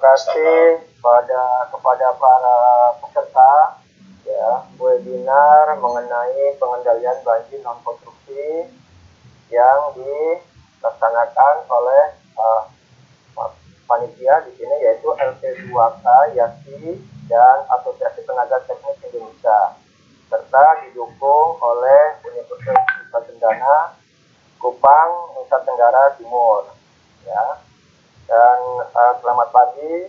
kasih kepada para peserta ya webinar mengenai pengendalian banjir non konstruksi yang dilaksanakan oleh panitia di sini yaitu LP2K, YASI, dan Asosiasi Tenaga Teknik Indonesia, serta didukung oleh Universitas Nusa Cendana, Kupang, Nusa Tenggara Timur. Ya. Dan selamat pagi,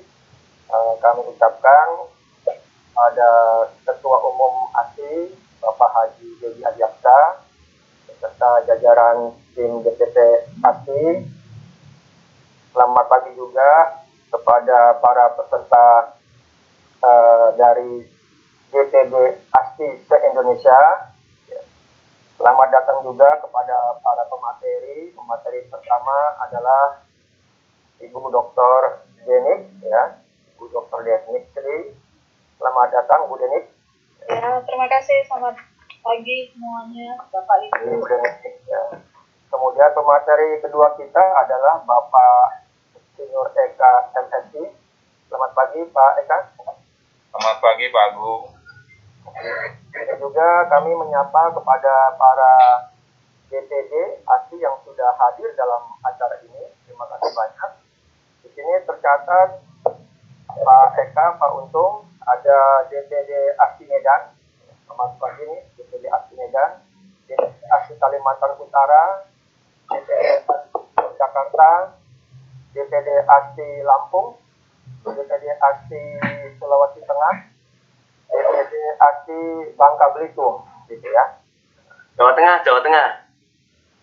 kami ucapkan pada Ketua Umum ASI, Bapak Haji Dedi Adiaksa, beserta jajaran tim DPP ASI. Selamat pagi juga kepada para peserta dari DPD ASI se-Indonesia. Selamat datang juga kepada para pemateri. Pemateri pertama adalah Ibu Dr. Denik, ya, Ibu Dr. Denik Sri. Selamat datang, Bu Denik. Ya, terima kasih. Selamat pagi semuanya, Bapak Ibu. Ibu Denik, ya. Kemudian pemateri kedua kita adalah Bapak Senior Eka MSI. Selamat pagi, Pak Eka. Selamat pagi, Pak Agung. Dan juga kami menyapa kepada para DPD ASI yang sudah hadir dalam acara ini. Terima kasih banyak. Di sini tercatat Pak Eka, Pak Untung, ada DPD ASI Medan. Selamat pagi nih, DPD ASI Medan, DPD ASI Kalimantan Utara, DPD ASI Jakarta, DPD ASI Lampung, DPD ASI Sulawesi Tengah, DPD ASI Bangka Belitung, gitu ya. Jawa Tengah.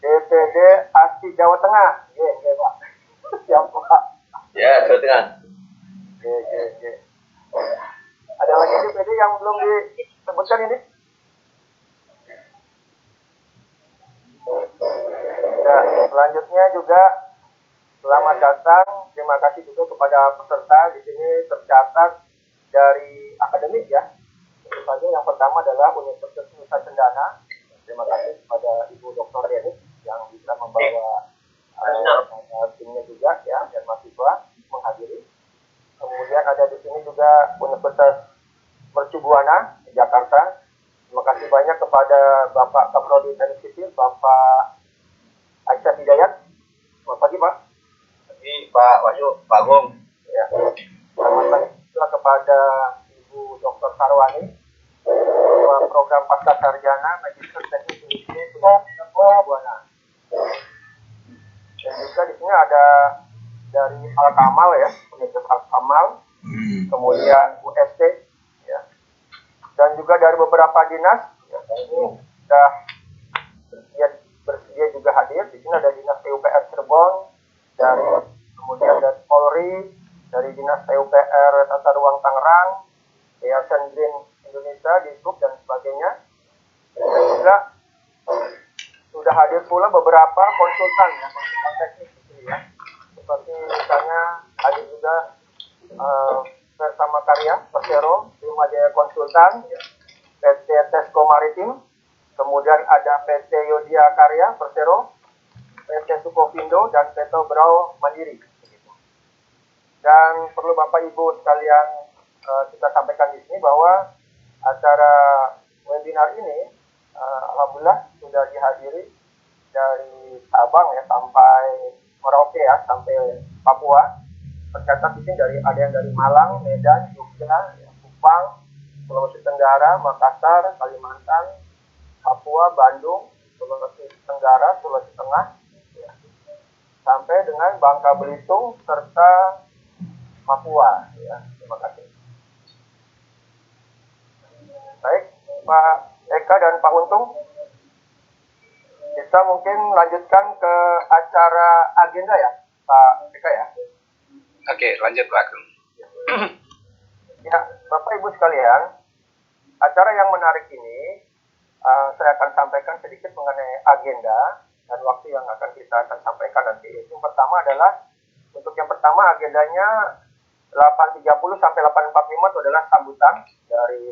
DPD ASI Jawa Tengah, ya Pak. Siap Pak. Ya, Jawa Tengah. Oke. Ada lagi DPD yang belum disebutkan ini? Nah, selanjutnya juga selamat datang. Terima kasih juga kepada peserta. Di sini tercatat dari akademik ya. Tentu saja yang pertama adalah Universitas Nusa Cendana. Terima kasih kepada Ibu Dr. Denik yang bisa membawa timnya juga ya dan mahasiswa menghadiri. Kemudian ada di sini juga Universitas Mercubuana Jakarta. Terima kasih banyak kepada Bapak Kaprodi Teknik Sipil, Bapak Aisyah Hidayat. Selamat pagi Pak. Pagi Pak Wahyu, Pak Agung. Ya. Selamat pagi juga kepada Ibu Dr. Sarwani, Ketua Program Pasca Sarjana Magister Teknik Industri Mercubuana. Dan juga di sini ada dari Al-Kamal ya, Universitas Al-Kamal, kemudian UST, ya, dan juga dari beberapa dinas, ya, ini sudah bersedia juga hadir. Di sini ada dinas PUPR Cirebon, kemudian dari Polri, dari dinas PUPR Tata Ruang Tangerang, Yayasan Green Indonesia, Disub dan sebagainya. Dan juga sudah hadir pula beberapa konsultan teknik gitu ya. Seperti misalnya hadir juga Bersama Karya, Persero, Jaya Konsultan, PT Tesco Maritim, kemudian ada PT Yodia Karya, Persero, PT Sukovindo, dan PT Brau Mandiri. Dan perlu Bapak Ibu sekalian kita sampaikan di sini bahwa acara webinar ini alhamdulillah sudah dihadiri dari Sabang ya sampai Merauke ya sampai Papua. Tercatat di sini ada yang dari Malang, Medan, Jogja, ya, Kupang, Sulawesi Tenggara, Makassar, Kalimantan, Papua, Bandung, Sulawesi Tenggara, Sulawesi Tengah, ya, sampai dengan Bangka Belitung serta Papua. Ya, terima kasih. Baik, Pak Eka dan Pak Untung, kita mungkin lanjutkan ke acara agenda ya, Pak Eka ya. Oke, lanjut Pak Agung. Ya, Bapak Ibu sekalian, acara yang menarik ini saya akan sampaikan sedikit mengenai agenda dan waktu yang akan kita sampaikan nanti. Yang pertama adalah, untuk yang pertama agendanya 8.30 sampai 8.45 itu adalah sambutan dari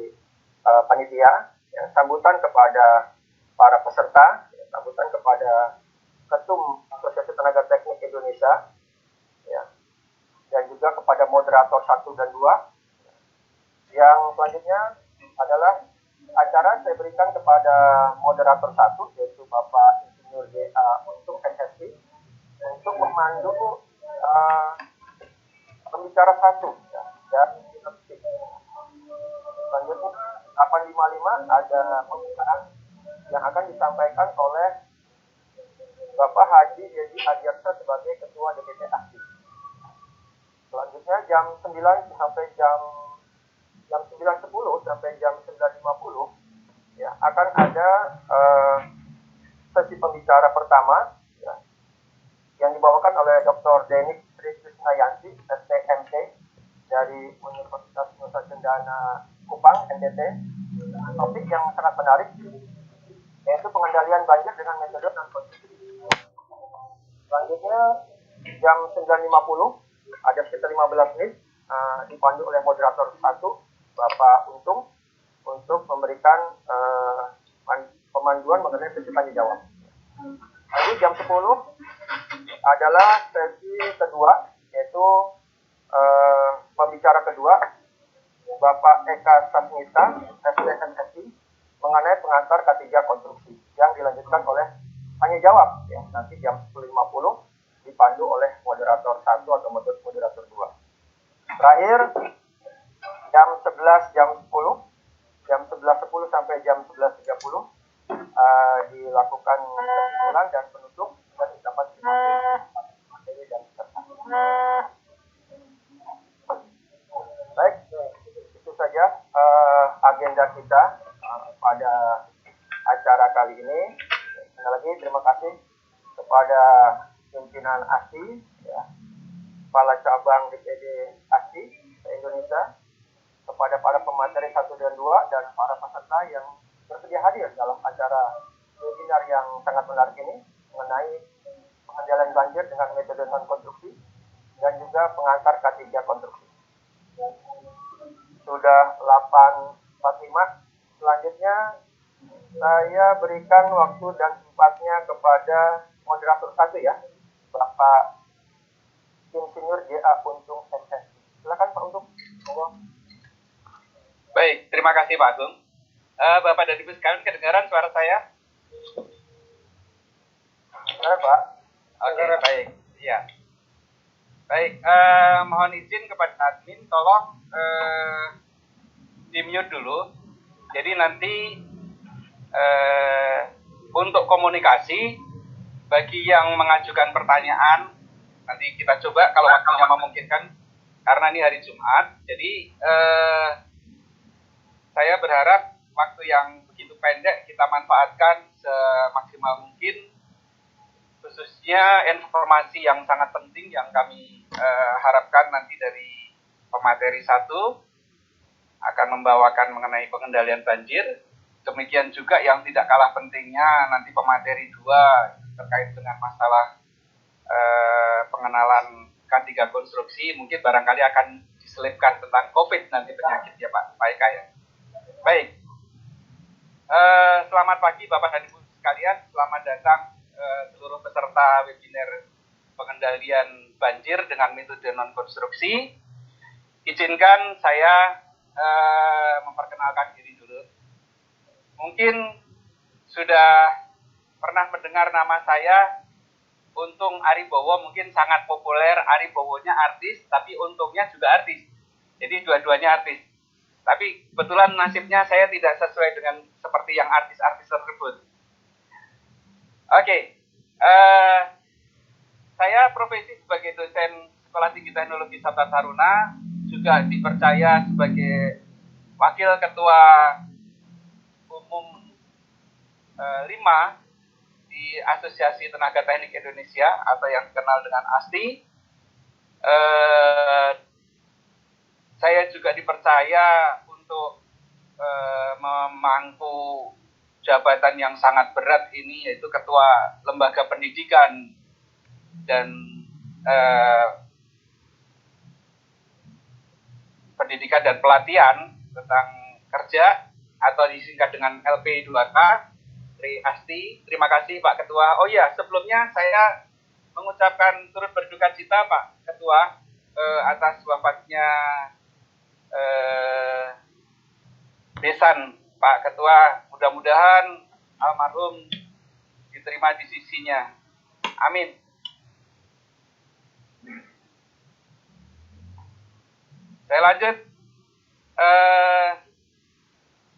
panitia, ya, sambutan kepada para peserta, ya, sambutan kepada Ketum Asosiasi Tenaga Teknik Indonesia, ya, dan juga kepada moderator 1 dan 2. Yang selanjutnya adalah acara saya berikan kepada moderator 1, yaitu Bapak Insinyur GA untuk NSI, untuk memandu pembicara 1 ya, dan selanjutnya 855 ada pembicaraan yang akan disampaikan oleh Bapak Haji Dedi Adiaksa sebagai Ketua DPP ASI. Selanjutnya jam 9 sampai jam 9.10 sampai jam 9.50 ya, akan ada sesi pembicara pertama ya, yang dibawakan oleh Dr. Denik Sri Krisnayanti, STMT dari Universitas Nusa Cendana Kupang, NTT, dengan topik yang sangat menarik, yaitu pengendalian banjir dengan metode non-konvensi. Selanjutnya jam 9.50 ada sekitar 15 menit dipandu oleh moderator 1, Bapak Untung, untuk memberikan pemanduan mengenai sesi tanya jawab. Lalu jam 10 adalah sesi kedua, yaitu pembicara kedua, Bapak Eka Sasmita, STMSI, mengenai pengantar K3 konstruksi, yang dilanjutkan oleh tanya jawab ya, nanti jam 10.50 dipandu oleh moderator 1 atau moderator 2. Terakhir jam 11 jam 11.10 sampai jam 11.30 dilakukan kesimpulan dan penutup dan ucapan terima kasih materi dan peserta. Baik, itu saja agenda kita pada acara kali ini. Sekali lagi terima kasih kepada pimpinan ASI, ya, Kepala Cabang DPD ASI se-Indonesia, kepada para pemateri 1 dan 2, dan para peserta yang bersedia hadir dalam acara webinar yang sangat menarik ini mengenai pengendalian banjir dengan metode non-konstruksi dan juga pengantar K3 konstruksi. Sudah 8.45. Selanjutnya saya berikan waktu dan tempatnya kepada moderator 1 ya, Bapak Insinyur GA Untung MSI. Silakan Pak Untung. Baik, terima kasih Pak Agung. Bapak dan Ibu sekalian, kedengaran suara saya? Benar Pak. Oke, baik. Iya. Baik, mohon izin kepada admin, tolong di-mute dulu. Jadi nanti untuk komunikasi, bagi yang mengajukan pertanyaan, nanti kita coba kalau waktunya memungkinkan, karena ini hari Jumat, jadi saya berharap waktu yang begitu pendek kita manfaatkan semaksimal mungkin, khususnya informasi yang sangat penting yang kami harapkan nanti dari pemateri 1 akan membawakan mengenai pengendalian banjir. Demikian juga yang tidak kalah pentingnya nanti pemateri 2 terkait dengan masalah pengenalan K3 konstruksi, mungkin barangkali akan diselipkan tentang COVID nanti penyakit ya Pak Eka ya. Baik, selamat pagi Bapak dan Ibu sekalian, selamat datang seluruh peserta webinar pengendalian banjir dengan metode non-konstruksi. Izinkan saya memperkenalkan diri dulu. Mungkin sudah pernah mendengar nama saya, Untung Aribowo, mungkin sangat populer. Aribowonya artis, tapi Untungnya juga artis. Jadi dua-duanya artis. Tapi kebetulan nasibnya saya tidak sesuai dengan seperti yang artis-artis tersebut. Oke, saya profesi sebagai dosen Sekolah Tinggi Teknologi Sabta Taruna, juga dipercaya sebagai Wakil Ketua Umum 5 di Asosiasi Tenaga Teknik Indonesia atau yang dikenal dengan ASTI. Saya juga dipercaya untuk memangku jabatan yang sangat berat ini, yaitu Ketua Lembaga Pendidikan dan Pendidikan dan Pelatihan tentang Kerja atau disingkat dengan LP2K dari ASTI. Terima kasih Pak Ketua. Oh ya, sebelumnya saya mengucapkan turut berduka cita Pak Ketua atas wafatnya Besan Pak Ketua. Mudah-mudahan almarhum diterima di sisinya. Amin. Saya lanjut.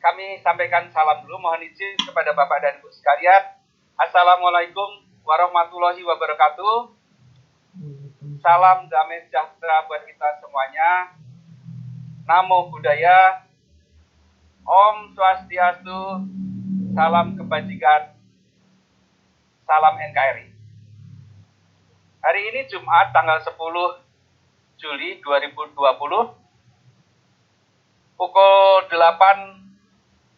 Kami sampaikan salam dulu. Mohon izin kepada Bapak dan Ibu sekalian. Assalamualaikum warahmatullahi wabarakatuh. Salam damai sejahtera buat kita semuanya. Namo Buddhaya. Om Swastiastu. Salam kebajikan. Salam NKRI. Hari ini Jumat tanggal 10 Juli 2020. Pukul 8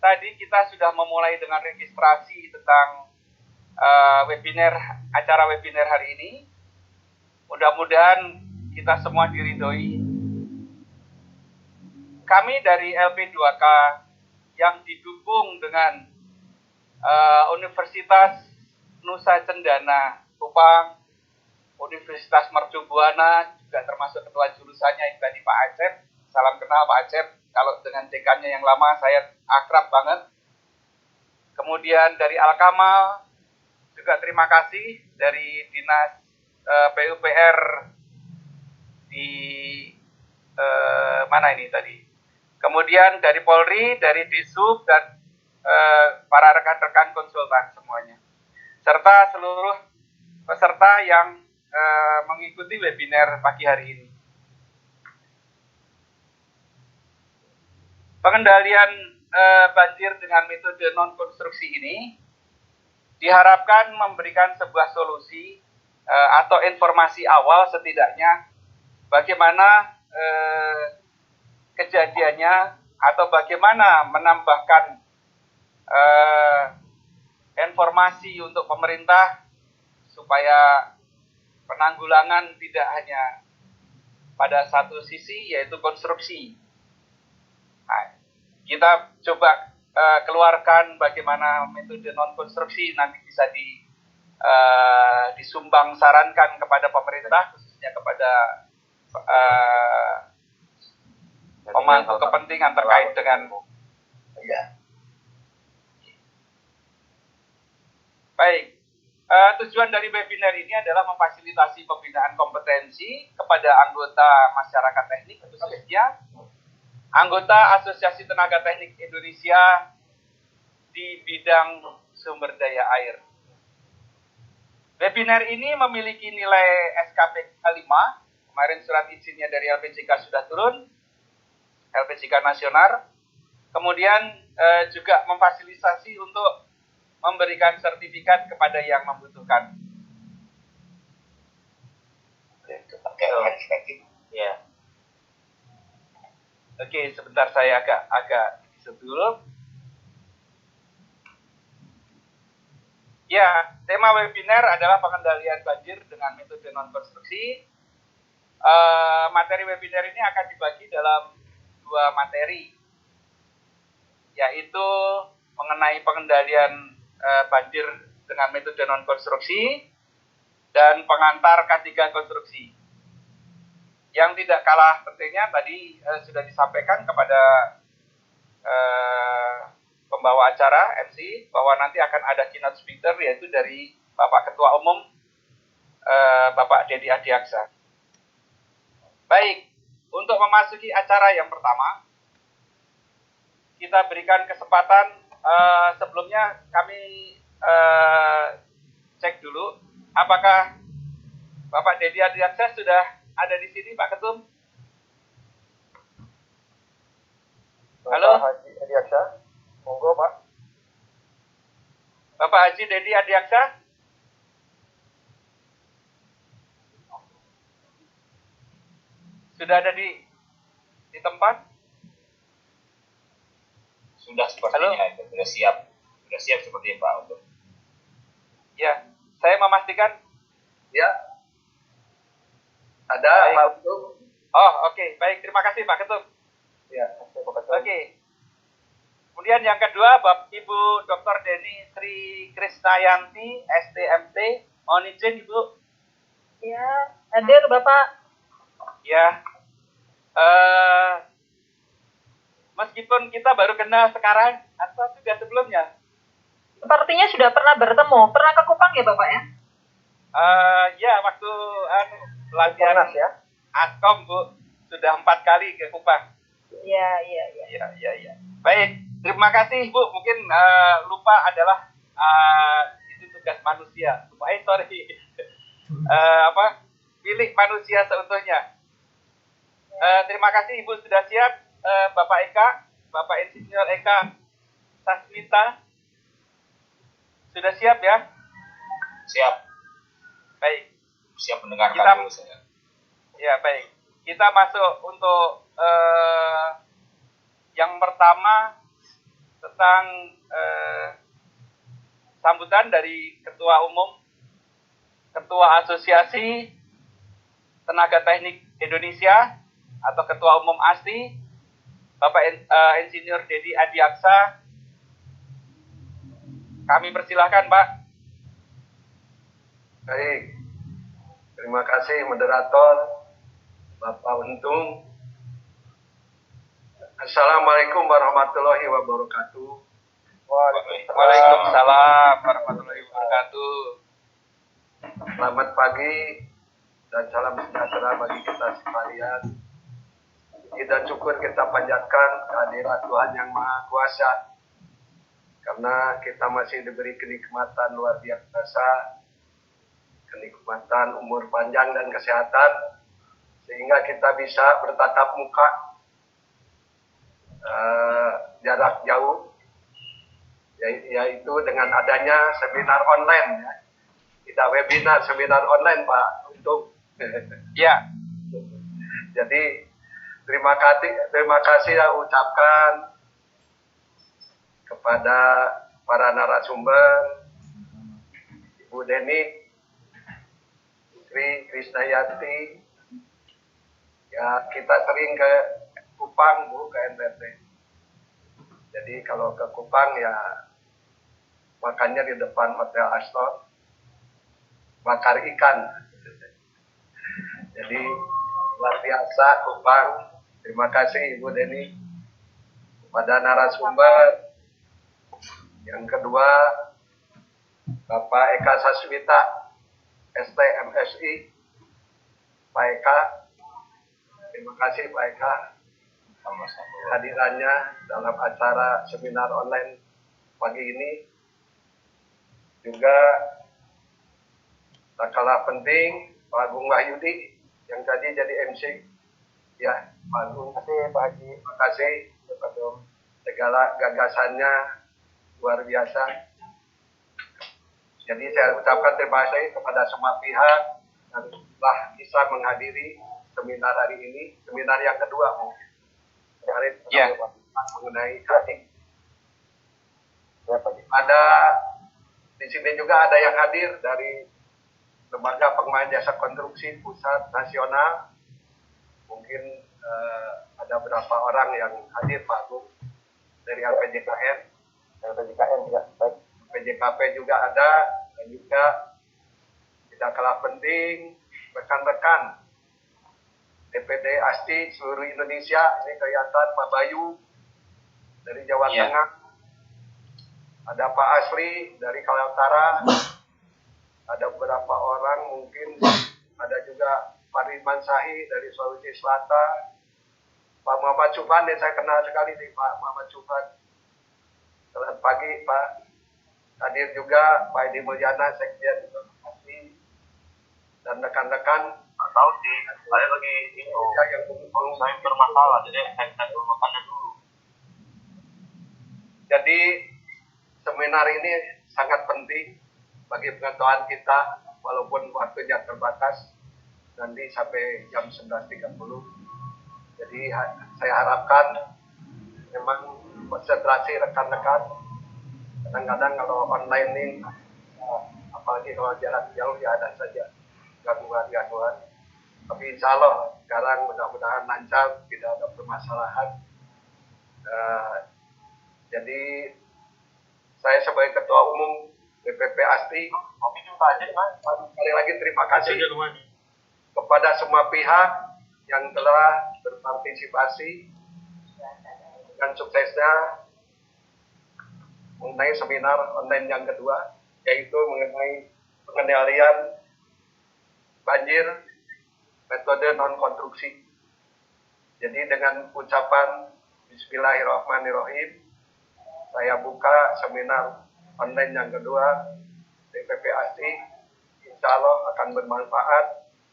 tadi kita sudah memulai dengan registrasi tentang acara webinar hari ini. Mudah-mudahan kita semua diridhoi. Kami dari LP2K yang didukung dengan Universitas Nusa Cendana Kupang, Universitas Mercu Buana, juga termasuk ketua jurusannya yang tadi Pak Acep. Salam kenal Pak Acep. Kalau dengan dekannya yang lama saya akrab banget. Kemudian dari Al-Kamal, juga terima kasih dari Dinas PUPR di mana ini tadi. Kemudian dari Polri, dari Disub, dan para rekan-rekan konsultan semuanya. Serta seluruh peserta yang mengikuti webinar pagi hari ini. Pengendalian banjir dengan metode non-konstruksi ini diharapkan memberikan sebuah solusi atau informasi awal setidaknya bagaimana kejadiannya atau bagaimana menambahkan informasi untuk pemerintah supaya penanggulangan tidak hanya pada satu sisi yaitu konstruksi. Nah, kita coba keluarkan bagaimana metode non-konstruksi nanti bisa disumbang sarankan kepada pemerintah, khususnya kepada pemangku kepentingan terkait dengan Baik, tujuan dari webinar ini adalah memfasilitasi pembinaan kompetensi kepada anggota masyarakat teknik, khususnya anggota Asosiasi Tenaga Teknik Indonesia di bidang sumber daya air. Webinar ini memiliki nilai SKP 5. Kemarin surat izinnya dari LPJK sudah turun, LPJK Nasional. Kemudian juga memfasilitasi untuk memberikan sertifikat kepada yang membutuhkan. Ya. Oke, sebentar saya agak dulu. Ya, tema webinar adalah pengendalian banjir dengan metode non-konstruksi. Materi webinar ini akan dibagi dalam 2 materi, yaitu mengenai pengendalian banjir dengan metode non-konstruksi dan pengantar K3 konstruksi. Yang tidak kalah pentingnya tadi sudah disampaikan kepada pembawa acara MC bahwa nanti akan ada keynote speaker yaitu dari Bapak Ketua Umum Bapak Dedi Adiaksa. Baik, untuk memasuki acara yang pertama kita berikan kesempatan sebelumnya kami cek dulu apakah Bapak Dedi Adiaksa sudah ada di sini, Pak Ketum? Halo? Bapak Haji Adiaksa, monggo Pak. Bapak Haji Dedi Adiaksa? Sudah ada di tempat? Sudah sepertinya, sudah siap sepertinya Pak untuk. Ya, saya memastikan. Ya. Ada Pak Ketum. Oh, oke. Baik, terima kasih Pak Ketum. Ya, Pak Ketum. Oke. Kemudian yang kedua, Bapak Ibu Dr. Deni Sri Krisnayanti, STMT. Mohon izin, Ibu. Ya, hadir Bapak. Ya, meskipun kita baru kenal sekarang atau sudah sebelumnya? Sepertinya sudah pernah bertemu. Pernah ke Kupang ya Bapak ya? Ya, waktu latihan Komnas ya. Askom Bu, sudah 4 kali ke Kupang. Iya. Ya. Baik, terima kasih Bu. Mungkin lupa adalah itu tugas manusia. Sorry. Pilih manusia seutuhnya. Terima kasih Ibu sudah siap. Bapak Eka, Bapak Insinyur Eka Sasmita, sudah siap ya? Siap. Baik. Siap mendengarkan dulu saya. Ya, baik. Kita masuk untuk yang pertama tentang sambutan dari Ketua Umum, Ketua Asosiasi Tenaga Teknik Indonesia atau Ketua Umum ASTI, Bapak Insinyur Dedi Adiaksa. Kami persilahkan, Pak. Baik, terima kasih moderator, Bapak Untung. Assalamualaikum warahmatullahi wabarakatuh. Waalaikumsalam warahmatullahi wabarakatuh. Selamat pagi dan salam sejahtera bagi kita sekalian. Puji dan syukur kita panjatkan kehadirat Tuhan Yang Maha Kuasa, karena kita masih diberi kenikmatan luar biasa, kenikmatan umur panjang dan kesehatan, sehingga kita bisa bertatap muka jarak jauh, yaitu dengan adanya seminar online ya. Tidak webinar, seminar online Pak untuk Ya. Jadi terima kasih saya ucapkan kepada para narasumber, Ibu Deni, Sri Krisnayati. Ya, kita sering ke Kupang, Bu, ke NTT. Jadi kalau ke Kupang ya makannya di depan Hotel Astor, bakar ikan. Jadi luar biasa Kupang. Terima kasih Ibu Deni. Kepada narasumber yang kedua, Bapak Eka Sasmita, STMSI. Pak Eka, terima kasih Pak Eka hadirannya dalam acara seminar online pagi ini. Juga tak kalah penting Pak Agung Wahyudi yang tadi jadi MC. Ya, Pak Agung. Terima kasih Pak Haji. Terima kasih segala gagasannya luar biasa. Jadi saya ucapkan terima kasih kepada semua pihak yang telah bisa menghadiri seminar hari ini, seminar yang kedua mungkin. Ya. Mengenai cutting. Ya, Pak Haji. Ada di sini juga ada yang hadir dari Lembaga Pengembangan Jasa Konstruksi Pusat Nasional. Mungkin ada beberapa orang yang hadir Pak Agung dari LPJKN. LPJKN ya, baik. PJKP juga ada, dan juga tidak kalah penting rekan-rekan DPD ASTI seluruh Indonesia. Ini kelihatan Pak Bayu dari Jawa Tengah, ada Pak Asri dari Kalimantan, ada beberapa orang mungkin, ada juga Pak Ridwan Sahi dari Sulawesi Selatan, Pak Muhammad Subhan, saya kenal sekali nih Pak Muhammad Subhan. Selamat pagi Pak. Hadir juga Pak Edi Mulyana, Sekjen ASTI, dan rekan-rekan. Tahu sih, saya lagi yang saya bermasalah, jadi saya dulu makannya dulu. Jadi seminar ini sangat penting bagi pengetahuan kita, walaupun waktunya terbatas, nanti sampai jam 11.30. Jadi saya harapkan memang konsentrasi rekan-rekan. Kadang-kadang kalau online ini, apalagi kalau jarak jauh ya ada saja gangguan-gangguan. Tapi insya Allah sekarang mudah-mudahan lancar, tidak ada permasalahan. Jadi saya sebagai Ketua Umum DPP ASTI, sekali lagi terima kasih kepada semua pihak yang telah berpartisipasi dengan suksesnya mengenai seminar online yang kedua, yaitu mengenai pengendalian banjir metode non-konstruksi. Jadi dengan ucapan Bismillahirrahmanirrahim, saya buka seminar online yang kedua DPP ASTI. Insya Allah akan bermanfaat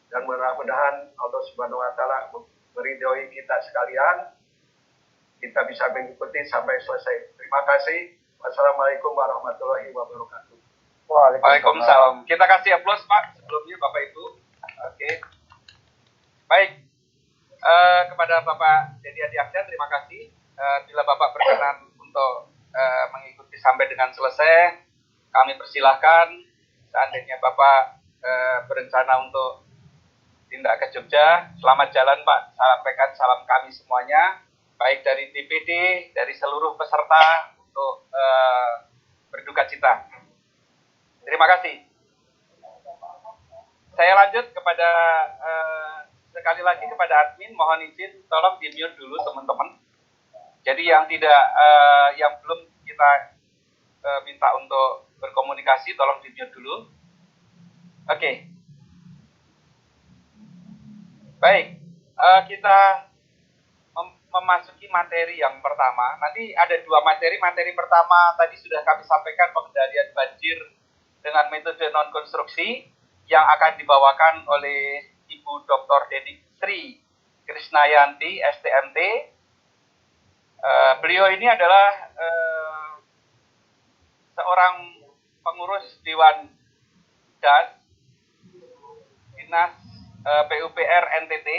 dan mudah-mudahan Allah Subhanahu Wa Taala meridhoi kita sekalian. Kita bisa mengikuti sampai selesai. Terima kasih. Wassalamualaikum warahmatullahi wabarakatuh. Waalaikumsalam. Kita kasih aplaus Pak sebelumnya Bapak Ibu. Oke. Baik. Kepada Bapak Dedi Adi Aksan, terima kasih. Bila Bapak berkenan untuk mengikuti sampai dengan selesai, kami persilahkan. Seandainya Bapak berencana untuk tindak ke Jogja, selamat jalan Pak. Sampaikan salam kami semuanya, baik dari DPD, dari seluruh peserta untuk berduka cita. Terima kasih. Saya lanjut kepada sekali lagi kepada admin, mohon izin tolong di-mute dulu teman-teman. Jadi yang yang belum kita minta untuk berkomunikasi tolong di-mute dulu. Oke. Baik, kita memasuki materi yang pertama. Nanti ada dua materi. Materi pertama tadi sudah kami sampaikan, pengendalian banjir dengan metode non-konstruksi yang akan dibawakan oleh Ibu Dr. Dedik Sri Krisnayanti, STMT. Beliau ini adalah seorang pengurus Dewan DAS, Dinas PUPR NTT.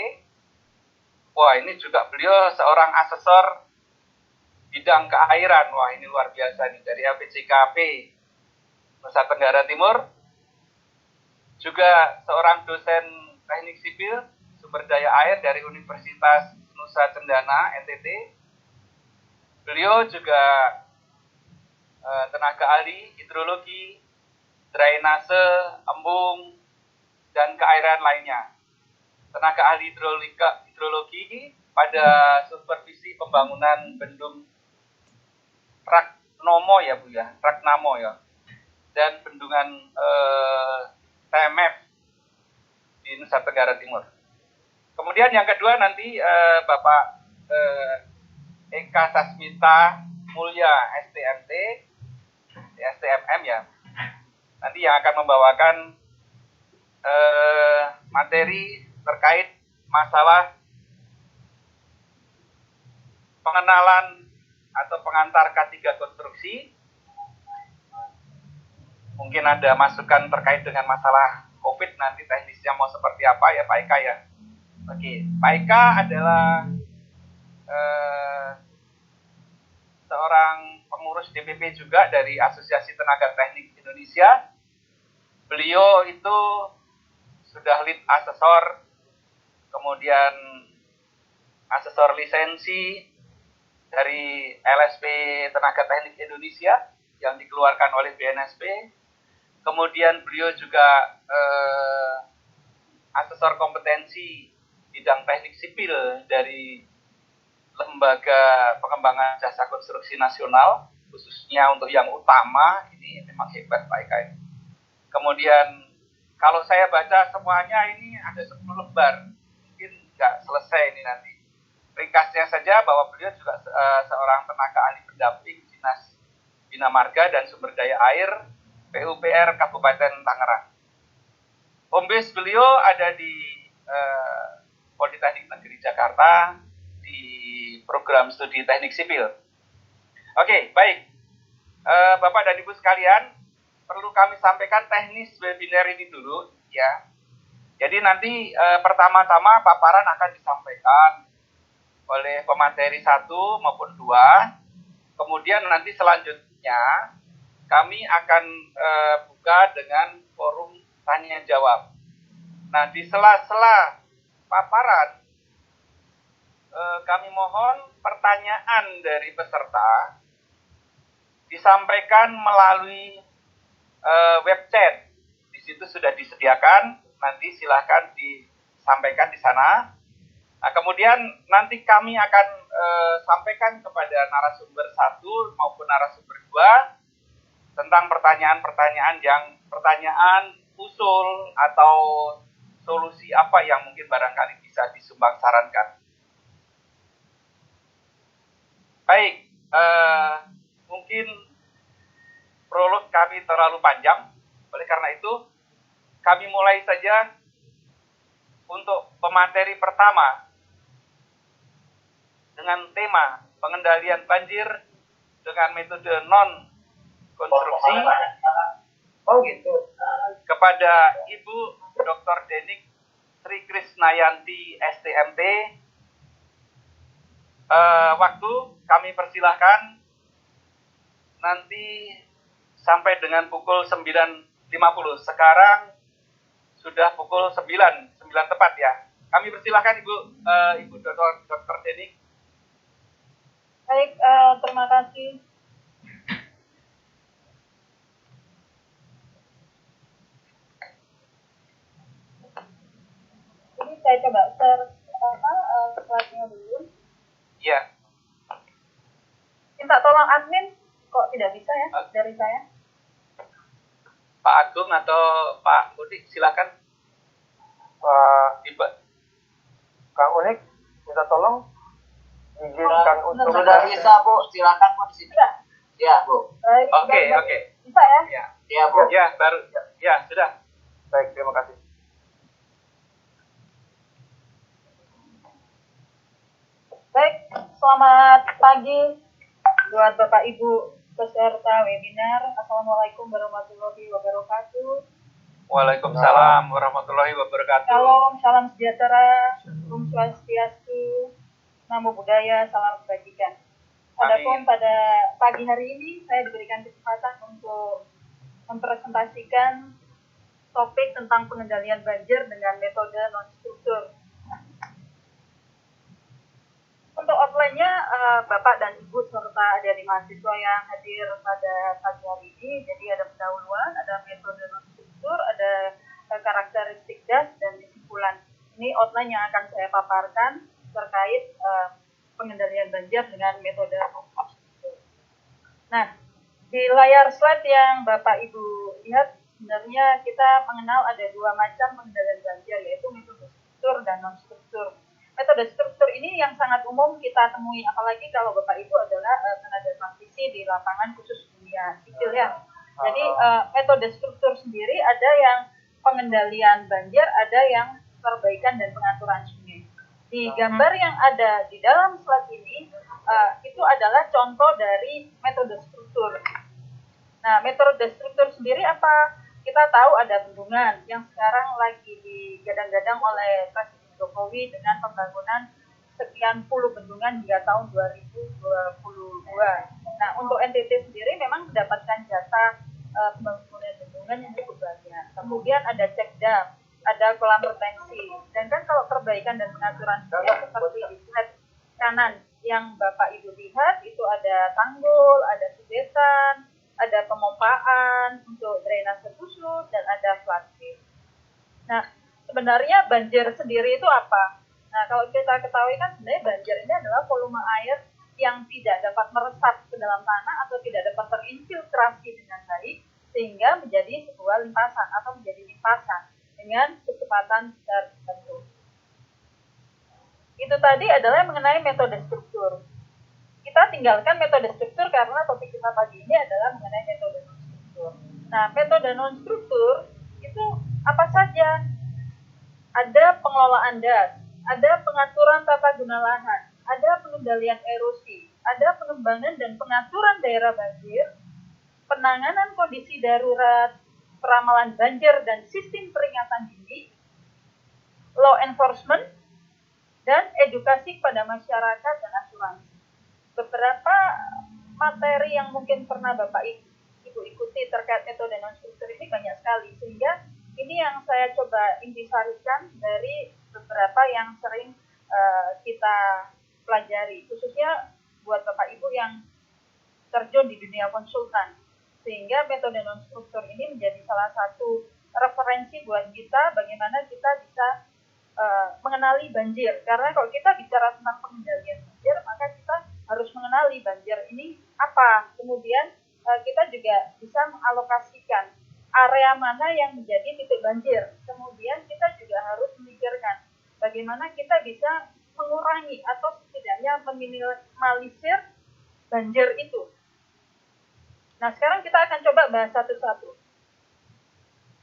Wah, ini juga beliau seorang asesor bidang keairan. Wah, ini luar biasa nih, dari LPCKP Nusa Tenggara Timur. Juga seorang dosen teknik sipil sumber daya air dari Universitas Nusa Cendana NTT. Beliau juga tenaga ahli hidrologi, drainase, embung, dan keairan lainnya. Tenaga ahli hidrologi pada supervisi pembangunan bendung Ragnamo ya Bu ya, Ragnamo ya, dan bendungan TMF di Nusa Tenggara Timur. Kemudian yang kedua nanti Bapak Eka Sasmita Mulya STMT, STMM ya, nanti yang akan membawakan materi terkait masalah pengenalan atau pengantar K3 konstruksi. Mungkin ada masukan terkait dengan masalah COVID, nanti teknisnya mau seperti apa ya Pak Eka ya. Oke, Pak Eka adalah seorang pengurus DPP juga dari Asosiasi Tenaga Teknik Indonesia. Beliau itu sudah lead asesor, kemudian asesor lisensi dari LSP Tenaga Teknik Indonesia yang dikeluarkan oleh BNSP. Kemudian beliau juga asesor kompetensi bidang teknik sipil dari Lembaga Pengembangan Jasa Konstruksi Nasional, khususnya untuk yang utama. Ini memang hebat Pak Eka ini. Kemudian kalau saya baca semuanya ini ada 10 lembar, mungkin nggak selesai ini nanti. Ringkasnya saja bahwa beliau juga seorang tenaga ahli pendamping Dinas Bina Marga dan Sumber Daya Air PUPR Kabupaten Tangerang. Home base beliau ada di Politeknik Negeri Jakarta di program studi teknik sipil. Oke, baik. Bapak dan Ibu sekalian, perlu kami sampaikan teknis webinar ini dulu ya. Jadi nanti pertama-tama paparan akan disampaikan oleh pemateri 1 maupun 2. Kemudian nanti selanjutnya kami akan buka dengan forum tanya jawab. Nah, di sela-sela paparan kami mohon pertanyaan dari peserta disampaikan melalui web chat. Di situ sudah disediakan, nanti silakan disampaikan di sana. Nah, kemudian nanti kami akan sampaikan kepada narasumber 1 maupun narasumber 2 tentang pertanyaan usul atau solusi apa yang mungkin barangkali bisa disumbang sarankan. Baik, mungkin prolog kami terlalu panjang, oleh karena itu kami mulai saja untuk pemateri pertama dengan tema pengendalian banjir dengan metode non-konstruksi kepada Ibu Dr. Denik Sri Krisnayanti STMT. Waktu kami persilahkan nanti sampai dengan pukul 9.50. Sekarang sudah pukul 9 tepat ya. Kami persilahkan Ibu Dr. Denik. Baik, terima kasih. Ini saya coba share slide-nya dulu. Iya. Minta tolong admin, kok tidak bisa ya dari saya? Pak Agung atau Pak Budi, silakan. Pak Kang Unik, minta tolong izinkan untuk sudah bisa Bu, silakan Bu di sini. Ya Bu. Oke. Bisa ya? Ya Bu. Ya baru. Ya sudah. Baik, terima kasih. Baik, selamat pagi buat Bapak Ibu peserta webinar. Assalamualaikum warahmatullahi wabarakatuh. Waalaikumsalam warahmatullahi wabarakatuh. Salam sejahtera, Om Swastiastu, Namo Buddhaya, salam kebajikan. Adapun pada pagi hari ini saya diberikan kesempatan untuk mempresentasikan topik tentang pengendalian banjir dengan metode non-struktur. Untuk outline-nya, Bapak dan Ibu serta adik-adik mahasiswa yang hadir pada pagi hari ini, jadi ada pendahuluan, ada metode non-struktur, ada karakteristik das, dan kesimpulan. Ini outline yang akan saya paparkan terkait pengendalian banjir dengan metode non-struktur. Nah, di layar slide yang Bapak Ibu lihat, sebenarnya kita mengenal ada dua macam pengendalian banjir, yaitu metode struktur dan non-struktur. Metode struktur ini yang sangat umum kita temui, apalagi kalau Bapak Ibu adalah tenaga transisi di lapangan khusus dunia sipil ya. Jadi metode struktur sendiri ada yang pengendalian banjir, ada yang perbaikan dan pengaturan sungai. Di gambar yang ada di dalam slide ini, itu adalah contoh dari metode struktur. Nah, metode struktur sendiri apa? Kita tahu ada bendungan yang sekarang lagi digadang-gadang oleh Presiden Jokowi dengan pembangunan sekian puluh bendungan hingga tahun 2022. Nah, untuk NTT sendiri memang mendapatkan jatah pembangunan bendungan yang cukup banyak. Kemudian ada cek dam, ada kolam retensi. Dan kan kalau perbaikan dan pengaturan sungai seperti di slide kanan yang Bapak Ibu lihat, itu ada tanggul, ada sudetan, ada pemompaan untuk drainase khusus, dan ada floodgate. Nah, sebenarnya banjir sendiri itu apa? Nah, kalau kita ketahui kan sebenarnya banjir ini adalah volume air yang tidak dapat meresap ke dalam tanah atau tidak dapat terinfiltrasi dengan baik sehingga menjadi sebuah limpasan atau menjadi limpasan dengan kecepatan tertentu. Itu tadi adalah mengenai metode struktur. Kita tinggalkan metode struktur karena topik kita pagi ini adalah mengenai metode non-struktur. Nah, metode non-struktur itu apa saja? Ada pengelolaan das, ada pengaturan tata guna lahan, ada pengendalian erosi, ada pengembangan dan pengaturan daerah banjir, penanganan kondisi darurat, peramalan banjir dan sistem peringatan dini, law enforcement, dan edukasi kepada masyarakat dan asuransi. Beberapa materi yang mungkin pernah Bapak Ibu ikuti terkait metode non-struktur ini banyak sekali, sehingga ini yang saya coba intisarikan dari beberapa yang sering kita pelajari, khususnya buat Bapak Ibu yang terjun di dunia konsultan. Sehingga metode non-struktur ini menjadi salah satu referensi buat kita bagaimana kita bisa mengenali banjir. Karena kalau kita bicara tentang pengendalian banjir, maka kita harus mengenali banjir ini apa. Kemudian kita juga bisa mengalokasikan area mana yang menjadi titik banjir. Kemudian kita juga harus memikirkan bagaimana kita bisa mengurangi atau setidaknya meminimalisir banjir itu. Nah, sekarang kita akan coba bahas satu-satu.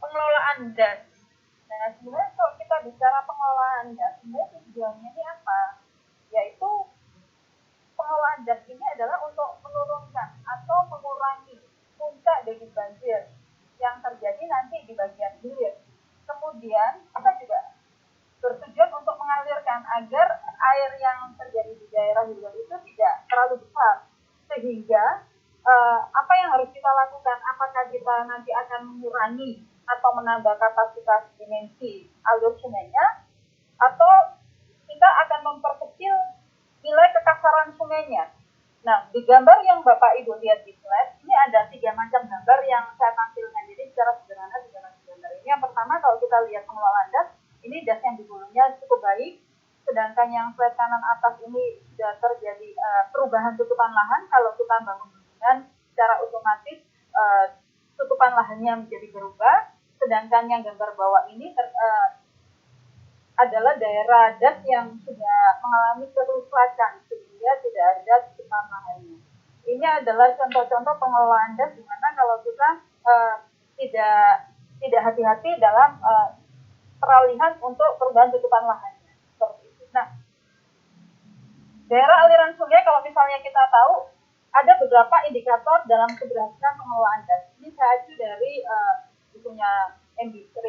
Pengelolaan das. Nah, sebenarnya kalau kita bicara pengelolaan das, sebenarnya tujuannya ini apa? Yaitu pengelolaan das ini adalah untuk menurunkan atau mengurangi puncak debit banjir yang terjadi nanti di bagian hilir. Kemudian kita juga bertujuan untuk mengalirkan agar air yang terjadi di daerah hilir itu tidak terlalu besar, sehingga apa yang harus kita lakukan? Apakah kita nanti akan mengurangi atau menambah kapasitas dimensi alur sungainya, atau kita akan memperkecil nilai kekasaran sungainya? Nah, di gambar yang Bapak Ibu lihat di slide, ini ada 3 macam gambar yang saya tampilkan. Jadi secara sederhana 3 macam gambar ini. Yang pertama, kalau kita lihat pengelolaan das, ini das yang di hulunya cukup baik, sedangkan yang slide kanan atas ini sudah terjadi perubahan tutupan lahan. Kalau kita bangun bendungan, secara otomatis tutupan lahannya menjadi berubah, sedangkan yang gambar bawah ini adalah daerah das yang sudah mengalami kerusakan sehingga tidak ada tutupan lahannya. Ini adalah contoh-contoh pengelolaan das di mana kalau kita tidak hati-hati dalam peralihan untuk perubahan tutupan lahannya. Seperti itu. Nah, daerah aliran sungai kalau misalnya kita tahu ada beberapa indikator dalam keberhasilan pengelolaan das. Ini saya acu dari bukunya MB3,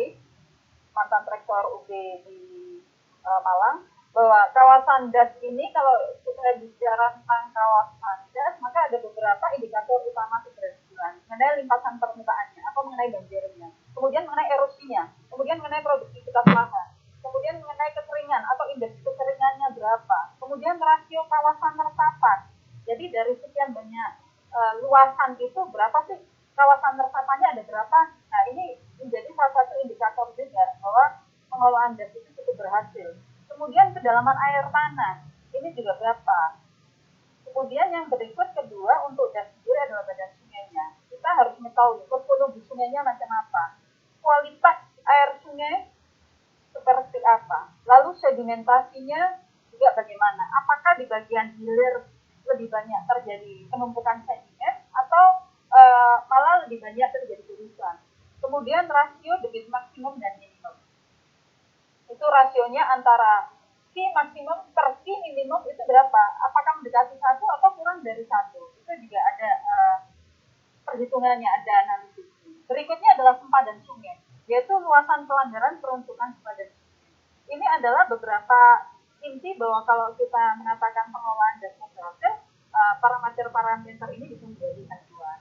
mantan rektor UB di Malang, bahwa kawasan das ini, kalau kita bicara tentang kawasan das, maka ada beberapa indikator utama keberhasilan mengenai limpasan permukaannya atau mengenai banjirnya, kemudian mengenai erosinya, kemudian mengenai produktivitas lahan, kemudian mengenai kekeringan atau indeks kekeringannya berapa, kemudian rasio kawasan resapan. Jadi dari sekian banyak luasan itu berapa sih kawasan resapannya, ada berapa? Nah, ini menjadi salah satu indikator juga bahwa pengelolaan das itu cukup berhasil. Kemudian kedalaman air tanah ini juga berapa? Kemudian yang berikut kedua untuk das sendiri adalah badan sungainya. Kita harus mengetahui morfologi sungainya macam apa, kualitas air sungai seperti apa, lalu sedimentasinya juga bagaimana, apakah di bagian hilir lebih banyak terjadi penumpukan sedimen atau malah lebih banyak terjadi gurusan. Kemudian rasio debit maksimum dan minimum. Itu rasionya antara Q maksimum per Q minimum itu berapa? Apakah mendekati 1 atau kurang dari 1? Itu juga ada perhitungannya, ada analisis. Berikutnya adalah sempadan sungai, yaitu luasan pelanggaran peruntukan sempadan sungai. Ini adalah beberapa inti bahwa kalau kita mengatakan pengelolaan dasnya berhasil, parameter-parameter ini bisa menjadi acuan.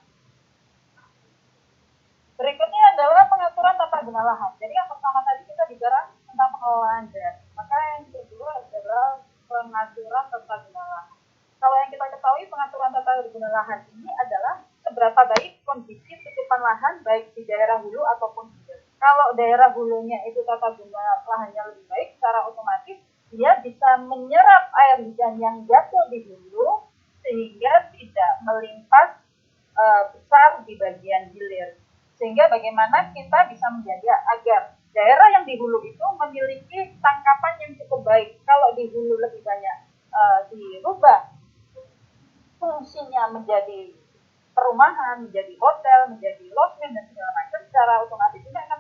Berikutnya adalah pengaturan tata guna lahan. Jadi yang pertama tadi kita bicara tentang pengelolaan das, maka yang kedua adalah pengaturan tata guna lahan. Kalau yang kita ketahui, pengaturan tata guna lahan ini adalah seberapa baik kondisi tutupan lahan baik di daerah hulu ataupun hilir. Kalau daerah hulunya itu tata guna lahannya lebih baik, secara otomatis dia bisa menyerap air hujan yang jatuh di hulu sehingga tidak melimpas besar di bagian hilir. Sehingga bagaimana kita bisa menjaga agar daerah yang di hulu itu memiliki tangkapan yang cukup baik. Kalau di hulu lebih banyak dirubah fungsinya menjadi perumahan, menjadi hotel, menjadi lodgement dan segala macam, secara otomatis ini akan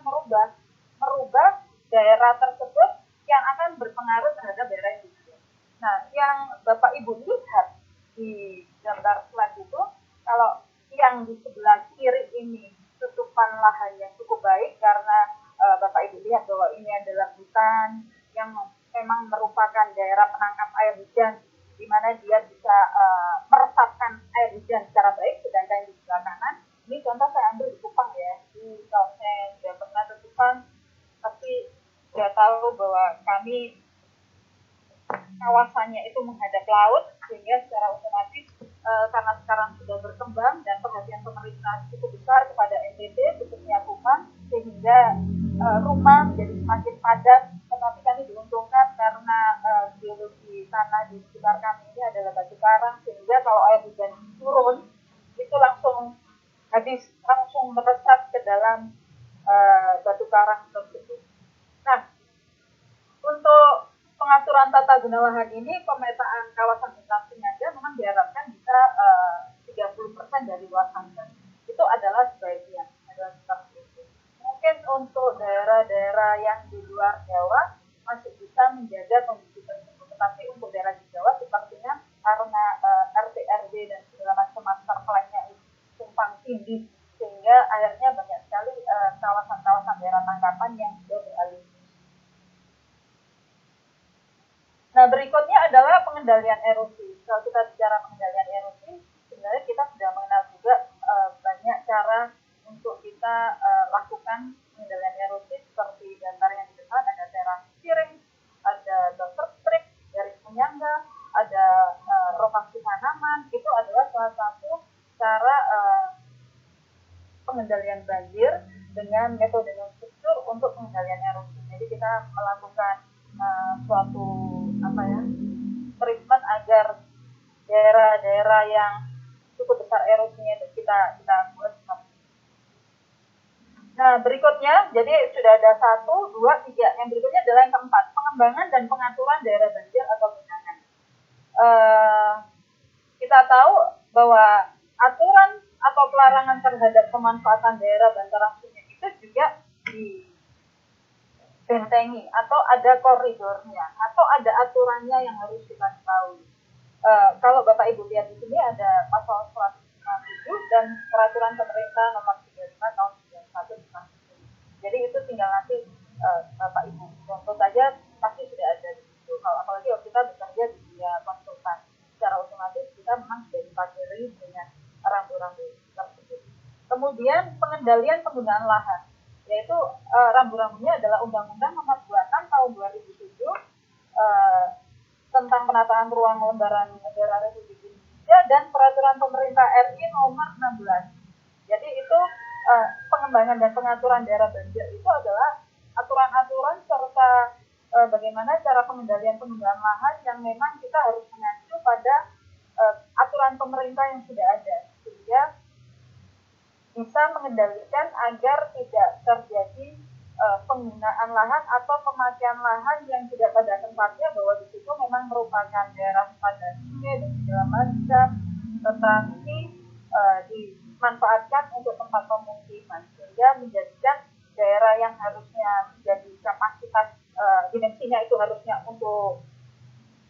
merubah daerah tersebut yang akan berpengaruh terhadap daerah yang di hulu. Nah, yang Bapak Ibu lihat di gambar slide itu, kalau yang di sebelah kiri ini tutupan lahan yang cukup baik karena Bapak Ibu lihat bahwa ini adalah hutan yang memang merupakan daerah penangkap air hujan di mana dia bisa meresapkan air hujan secara baik. Sedangkan di sebelah kanan, ini contoh saya ambil di Kupang ya, di Kawasan tidak pernah tutupan, tapi sudah tahu bahwa kami kawasannya itu menghadap laut, sehingga secara otomatis karena sekarang sudah berkembang dan perhatian pemerintah cukup besar kepada NTT khususnya Kupang, sehingga rumah menjadi semakin padat, tetapi kami diuntungkan karena geologi tanah di sekitar kami ini adalah batu karang, sehingga kalau air hujan turun itu langsung meresap ke dalam batu karang tersebut. Nah, untuk pengaturan tata guna lahan ini, pemetaan kawasan hutan penyangga memang diharapkan bisa 30% dari luas Banten. Itu adalah sebagian, adalah seperti itu. Mungkin untuk daerah-daerah yang di luar Jawa masih bisa menjaga kondisi tersebut, tetapi untuk daerah di Jawa sepertinya karena RT RW dan segala macam master plan-nya itu tumpang tindih, sehingga akhirnya banyak sekali kawasan-kawasan daerah tangkapan yang sudah beralih. Nah, berikutnya adalah pengendalian erosi. Kalau kita bicara pengendalian erosi, sebenarnya kita sudah mengenal juga banyak cara untuk kita lakukan pengendalian erosi, seperti gambar yang di depan ada terasi piring, ada doser strip, garis penyangga, ada rotasi tanaman. Itu adalah salah satu cara pengendalian banjir dengan metode non-struktur untuk pengendalian erosi. Jadi kita melakukan suatu treatment agar daerah-daerah yang cukup besar erosinya kita buat. Nah, berikutnya, jadi sudah ada 1, 2, 3. Yang berikutnya adalah yang keempat, pengembangan dan pengaturan daerah banjir atau genangan. Kita tahu bahwa aturan atau pelarangan terhadap pemanfaatan daerah bantaran sungai itu juga dibentengi atau ada koridornya atau ada aturannya yang harus kita ketahui. Kalau Bapak Ibu lihat di sini ada pasal 157 dan peraturan pemerintah nomor 35 tahun 91 tentang itu. Jadi itu tinggal nanti Bapak Ibu contoh saja, pasti sudah ada di situ. Kalau apalagi kalau kita bekerja di dunia konsultan, secara otomatis kita memang sudah dipagari dengan rambu-rambu tersebut. Kemudian pengendalian penggunaan lahan, yaitu rambu-rambunya adalah Undang-Undang Nomor 26 Tahun 2007 tentang penataan ruang lembaran negara Republik Indonesia dan Peraturan Pemerintah RI Nomor 16. Jadi itu pengembangan dan pengaturan daerah banjir itu adalah aturan-aturan serta bagaimana cara pengendalian penggunaan lahan yang memang kita harus mengacu pada aturan pemerintah yang sudah ada, sehingga bisa mengendalikan agar tidak terjadi penggunaan lahan atau pemakaian lahan yang tidak pada tempatnya, bahwa di situ memang merupakan daerah padat sungai dan segala macam, tetapi dimanfaatkan untuk tempat pemukiman, sehingga menjadikan daerah yang harusnya menjadi kapasitas dimensinya itu harusnya untuk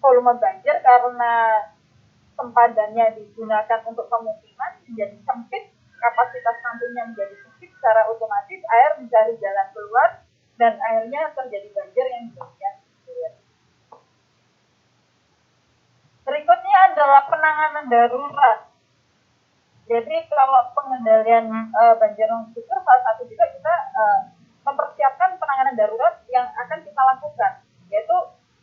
volume banjir karena sempadannya digunakan untuk pemukiman menjadi sempit, kapasitas tampungnya menjadi sempit, secara otomatis air mencari jalan keluar dan akhirnya terjadi banjir yang demikian. Berikutnya adalah penanganan darurat. Jadi kalau pengendalian banjir non-struktur, salah satu juga kita mempersiapkan penanganan darurat yang akan kita lakukan, yaitu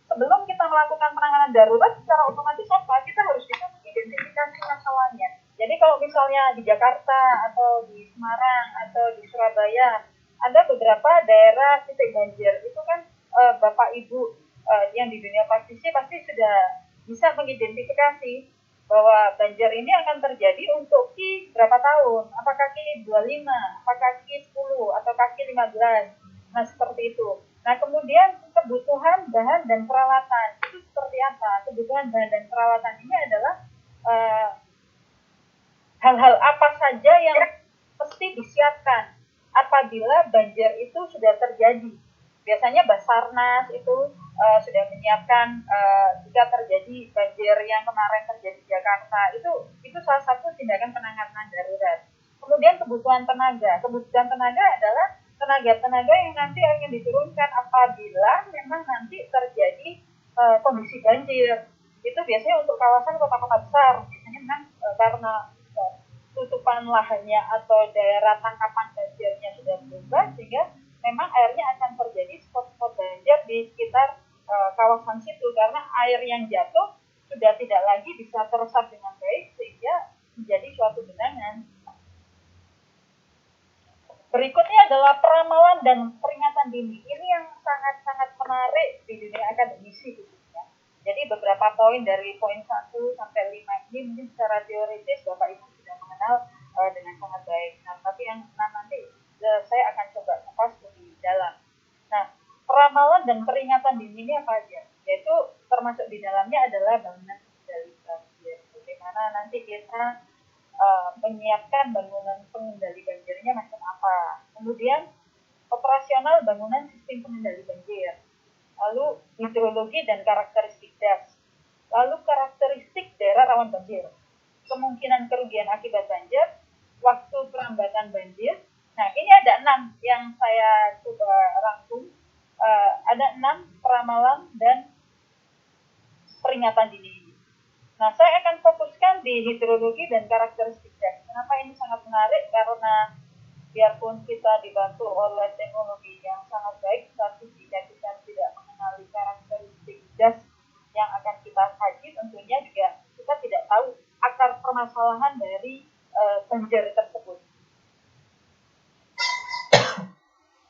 sebelum kita melakukan penanganan darurat secara otomatis kita harus bisa mengidentifikasi masalahnya. Jadi kalau misalnya di Jakarta atau di Semarang atau di Surabaya ada beberapa daerah titik banjir, itu kan Bapak Ibu yang di dunia praktisi pasti sudah bisa mengidentifikasi bahwa banjir ini akan terjadi untuk Ki berapa tahun, apakah Ki 25, apakah Ki 10, atau Ki 15, nah seperti itu. Nah kemudian kebutuhan bahan dan peralatan itu seperti apa? Kebutuhan bahan dan peralatan ini adalah hal-hal apa saja yang mesti disiapkan apabila banjir itu sudah terjadi. Biasanya Basarnas itu sudah menyiapkan jika terjadi banjir yang kemarin terjadi di Jakarta, itu salah satu tindakan penanganan darurat. Kemudian kebutuhan tenaga adalah tenaga yang nanti akan diturunkan apabila memang nanti terjadi kondisi banjir. Itu biasanya untuk kawasan kota-kota besar, biasanya memang karena tutupan lahannya atau daerah tangkapan banjirnya sudah berubah, sehingga memang airnya akan terjadi spot-spot banjir di sekitar kawasan situ, karena air yang jatuh sudah tidak lagi bisa teresap dengan baik sehingga menjadi suatu genangan. Berikutnya adalah peramalan dan peringatan dini. Ini yang sangat-sangat menarik di dunia akademisi khususnya. Jadi beberapa poin dari poin 1 sampai 5 ini mungkin secara teoritis Bapak Ibu sudah mengenal dengan sangat baik. Nah, tapi yang nanti saya akan coba kupas lebih dalam. Nah, peramalan dan peringatan dini ini apa aja? Yaitu termasuk di dalamnya adalah bangunan pengendali banjir. Bagaimana nanti kita menyiapkan bangunan pengendali banjirnya macam apa. Kemudian operasional bangunan sistem pengendali banjir. Lalu hidrologi dan karakteristik das. Lalu karakteristik daerah rawan banjir. Kemungkinan kerugian akibat banjir, waktu perambatan banjir. Nah, ini ada 6 yang saya coba rangkum. Ada 6 peramalan dan peringatan dini. Nah, saya akan fokuskan di hidrologi dan karakteristik das. Kenapa ini sangat menarik? Karena biarpun kita dibantu oleh teknologi yang sangat baik, tapi jika kita tidak mengenali karakteristik das yang akan kita kaji, tentunya juga kita tidak tahu akar permasalahan dari banjir tersebut.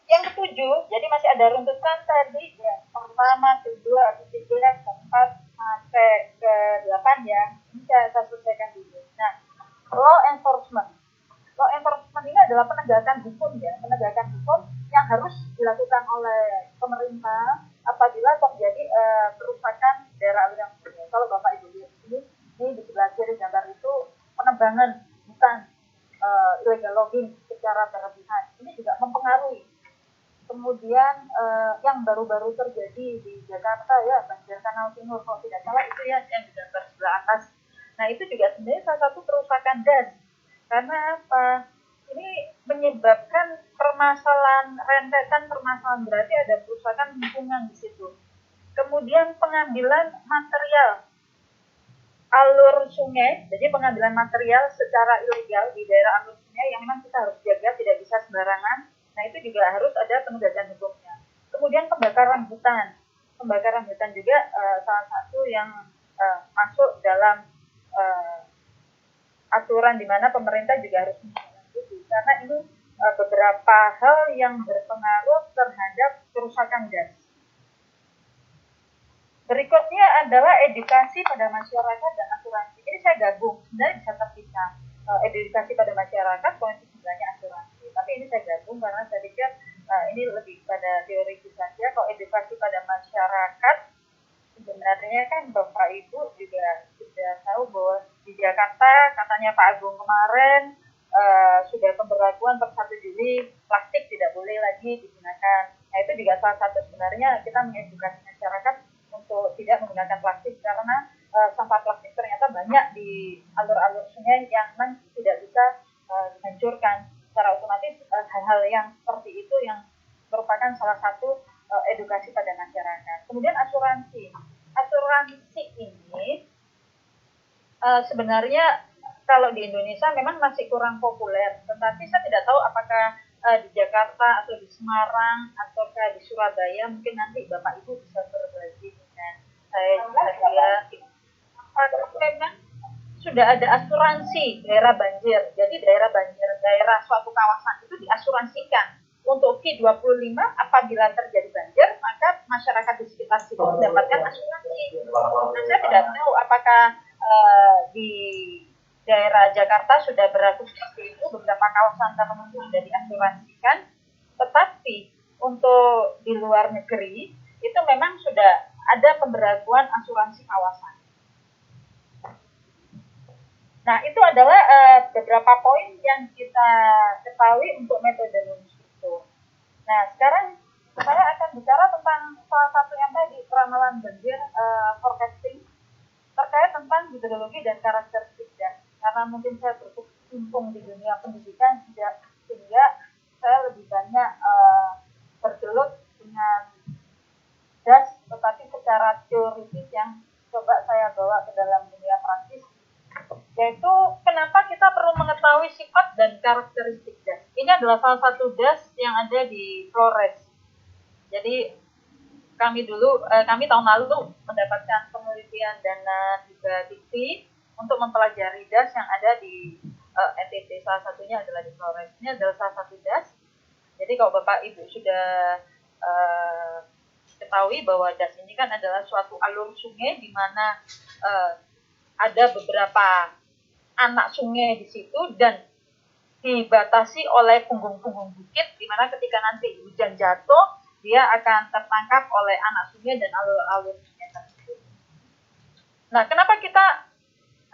Yang ketujuh, jadi masih ada runtutan tadi, ya, pertama, kedua, ketiga, keempat, sampai ke 8 ya. Ini saya selesaikan dulu. Nah, law enforcement. Law enforcement ini adalah penegakan hukum ya, penegakan hukum yang harus dilakukan oleh pemerintah apabila terjadi kerusakan daerah aliran sungai. Kalau Bapak Ibu lihat ini di sebelah kiri gambar itu penebangan hutan, illegal logging secara berlebihan. Ini juga mempengaruhi. Kemudian yang baru-baru terjadi di Jakarta ya, banjir Kanal Timur kalau tidak salah itu ya yang di gambar sebelah atas. Nah, itu juga sebenarnya salah satu kerusakan das. Karena apa? Ini menyebabkan permasalahan rentetan permasalahan, berarti ada kerusakan lingkungan di situ. Kemudian pengambilan material alur sungai, jadi pengambilan material secara ilegal di daerah alur sungai yang memang kita harus jaga, tidak bisa sembarangan. Nah, itu juga harus ada penegakan hukumnya. Kemudian pembakaran hutan. Pembakaran hutan juga salah satu yang masuk dalam aturan di mana pemerintah juga harus menindaklanjuti. Karena ini beberapa hal yang berpengaruh terhadap kerusakan das. Berikutnya adalah edukasi pada masyarakat dan asuransi. Ini saya gabung, sebenarnya bisa terpisah. Edukasi pada masyarakat, poin sebenarnya asuransi. Tapi ini saya gabung karena saya pikir ini lebih pada teoritis saja. Kalau edukasi pada masyarakat, sebenarnya kan Bapak Ibu juga sudah tahu bahwa di Jakarta katanya Pak Agung kemarin sudah pemberlakuan per 1 Juli plastik tidak boleh lagi digunakan. Nah, itu juga salah satu sebenarnya kita mengedukasi masyarakat untuk tidak menggunakan plastik karena sampah plastik ternyata banyak di alur-alur sungai yang memang tidak bisa dihancurkan. Secara otomatis hal-hal yang seperti itu yang merupakan salah satu edukasi pada masyarakat. Kemudian asuransi. Asuransi ini sebenarnya kalau di Indonesia memang masih kurang populer, tetapi saya tidak tahu apakah di Jakarta atau di Semarang ataukah di Surabaya, mungkin nanti Bapak Ibu bisa berbagi dengan saya juga. Memang sudah ada asuransi daerah banjir. Jadi daerah banjir, daerah suatu kawasan itu diasuransikan. Untuk Q25 apabila terjadi banjir, maka masyarakat di sekitar situ mendapatkan asuransi. Nah, saya tidak tahu apakah di daerah Jakarta sudah berlaku seperti itu, beberapa kawasan tertentu sudah diasuransikan, tetapi untuk di luar negeri itu memang sudah ada pemberlakuan asuransi kawasan. Nah, itu adalah beberapa poin yang kita ketahui untuk metode rumus itu. Nah, sekarang saya akan bicara tentang salah satu yang tadi, peramalan banjir forecasting, terkait tentang hidrologi dan karakteristik das. Karena mungkin saya berkecimpung di dunia pendidikan, sehingga saya lebih banyak bergelut dengan das, tetapi secara teoritis yang coba saya bawa ke dalam dunia praktis, yaitu kenapa kita perlu mengetahui sifat dan karakteristik das. Ini adalah salah satu das yang ada di Flores. Jadi kami tahun lalu mendapatkan penelitian dana juga Dikti untuk mempelajari das yang ada di NTT. Salah satunya adalah di Flores. Ini adalah salah satu das Jadi kalau Bapak Ibu sudah ketahui bahwa das ini kan adalah suatu alur sungai di mana ada beberapa anak sungai di situ dan dibatasi oleh punggung-punggung bukit, di mana ketika nanti hujan jatuh dia akan tertangkap oleh anak sungai dan alur-alur sungai tersebut. Nah, kenapa kita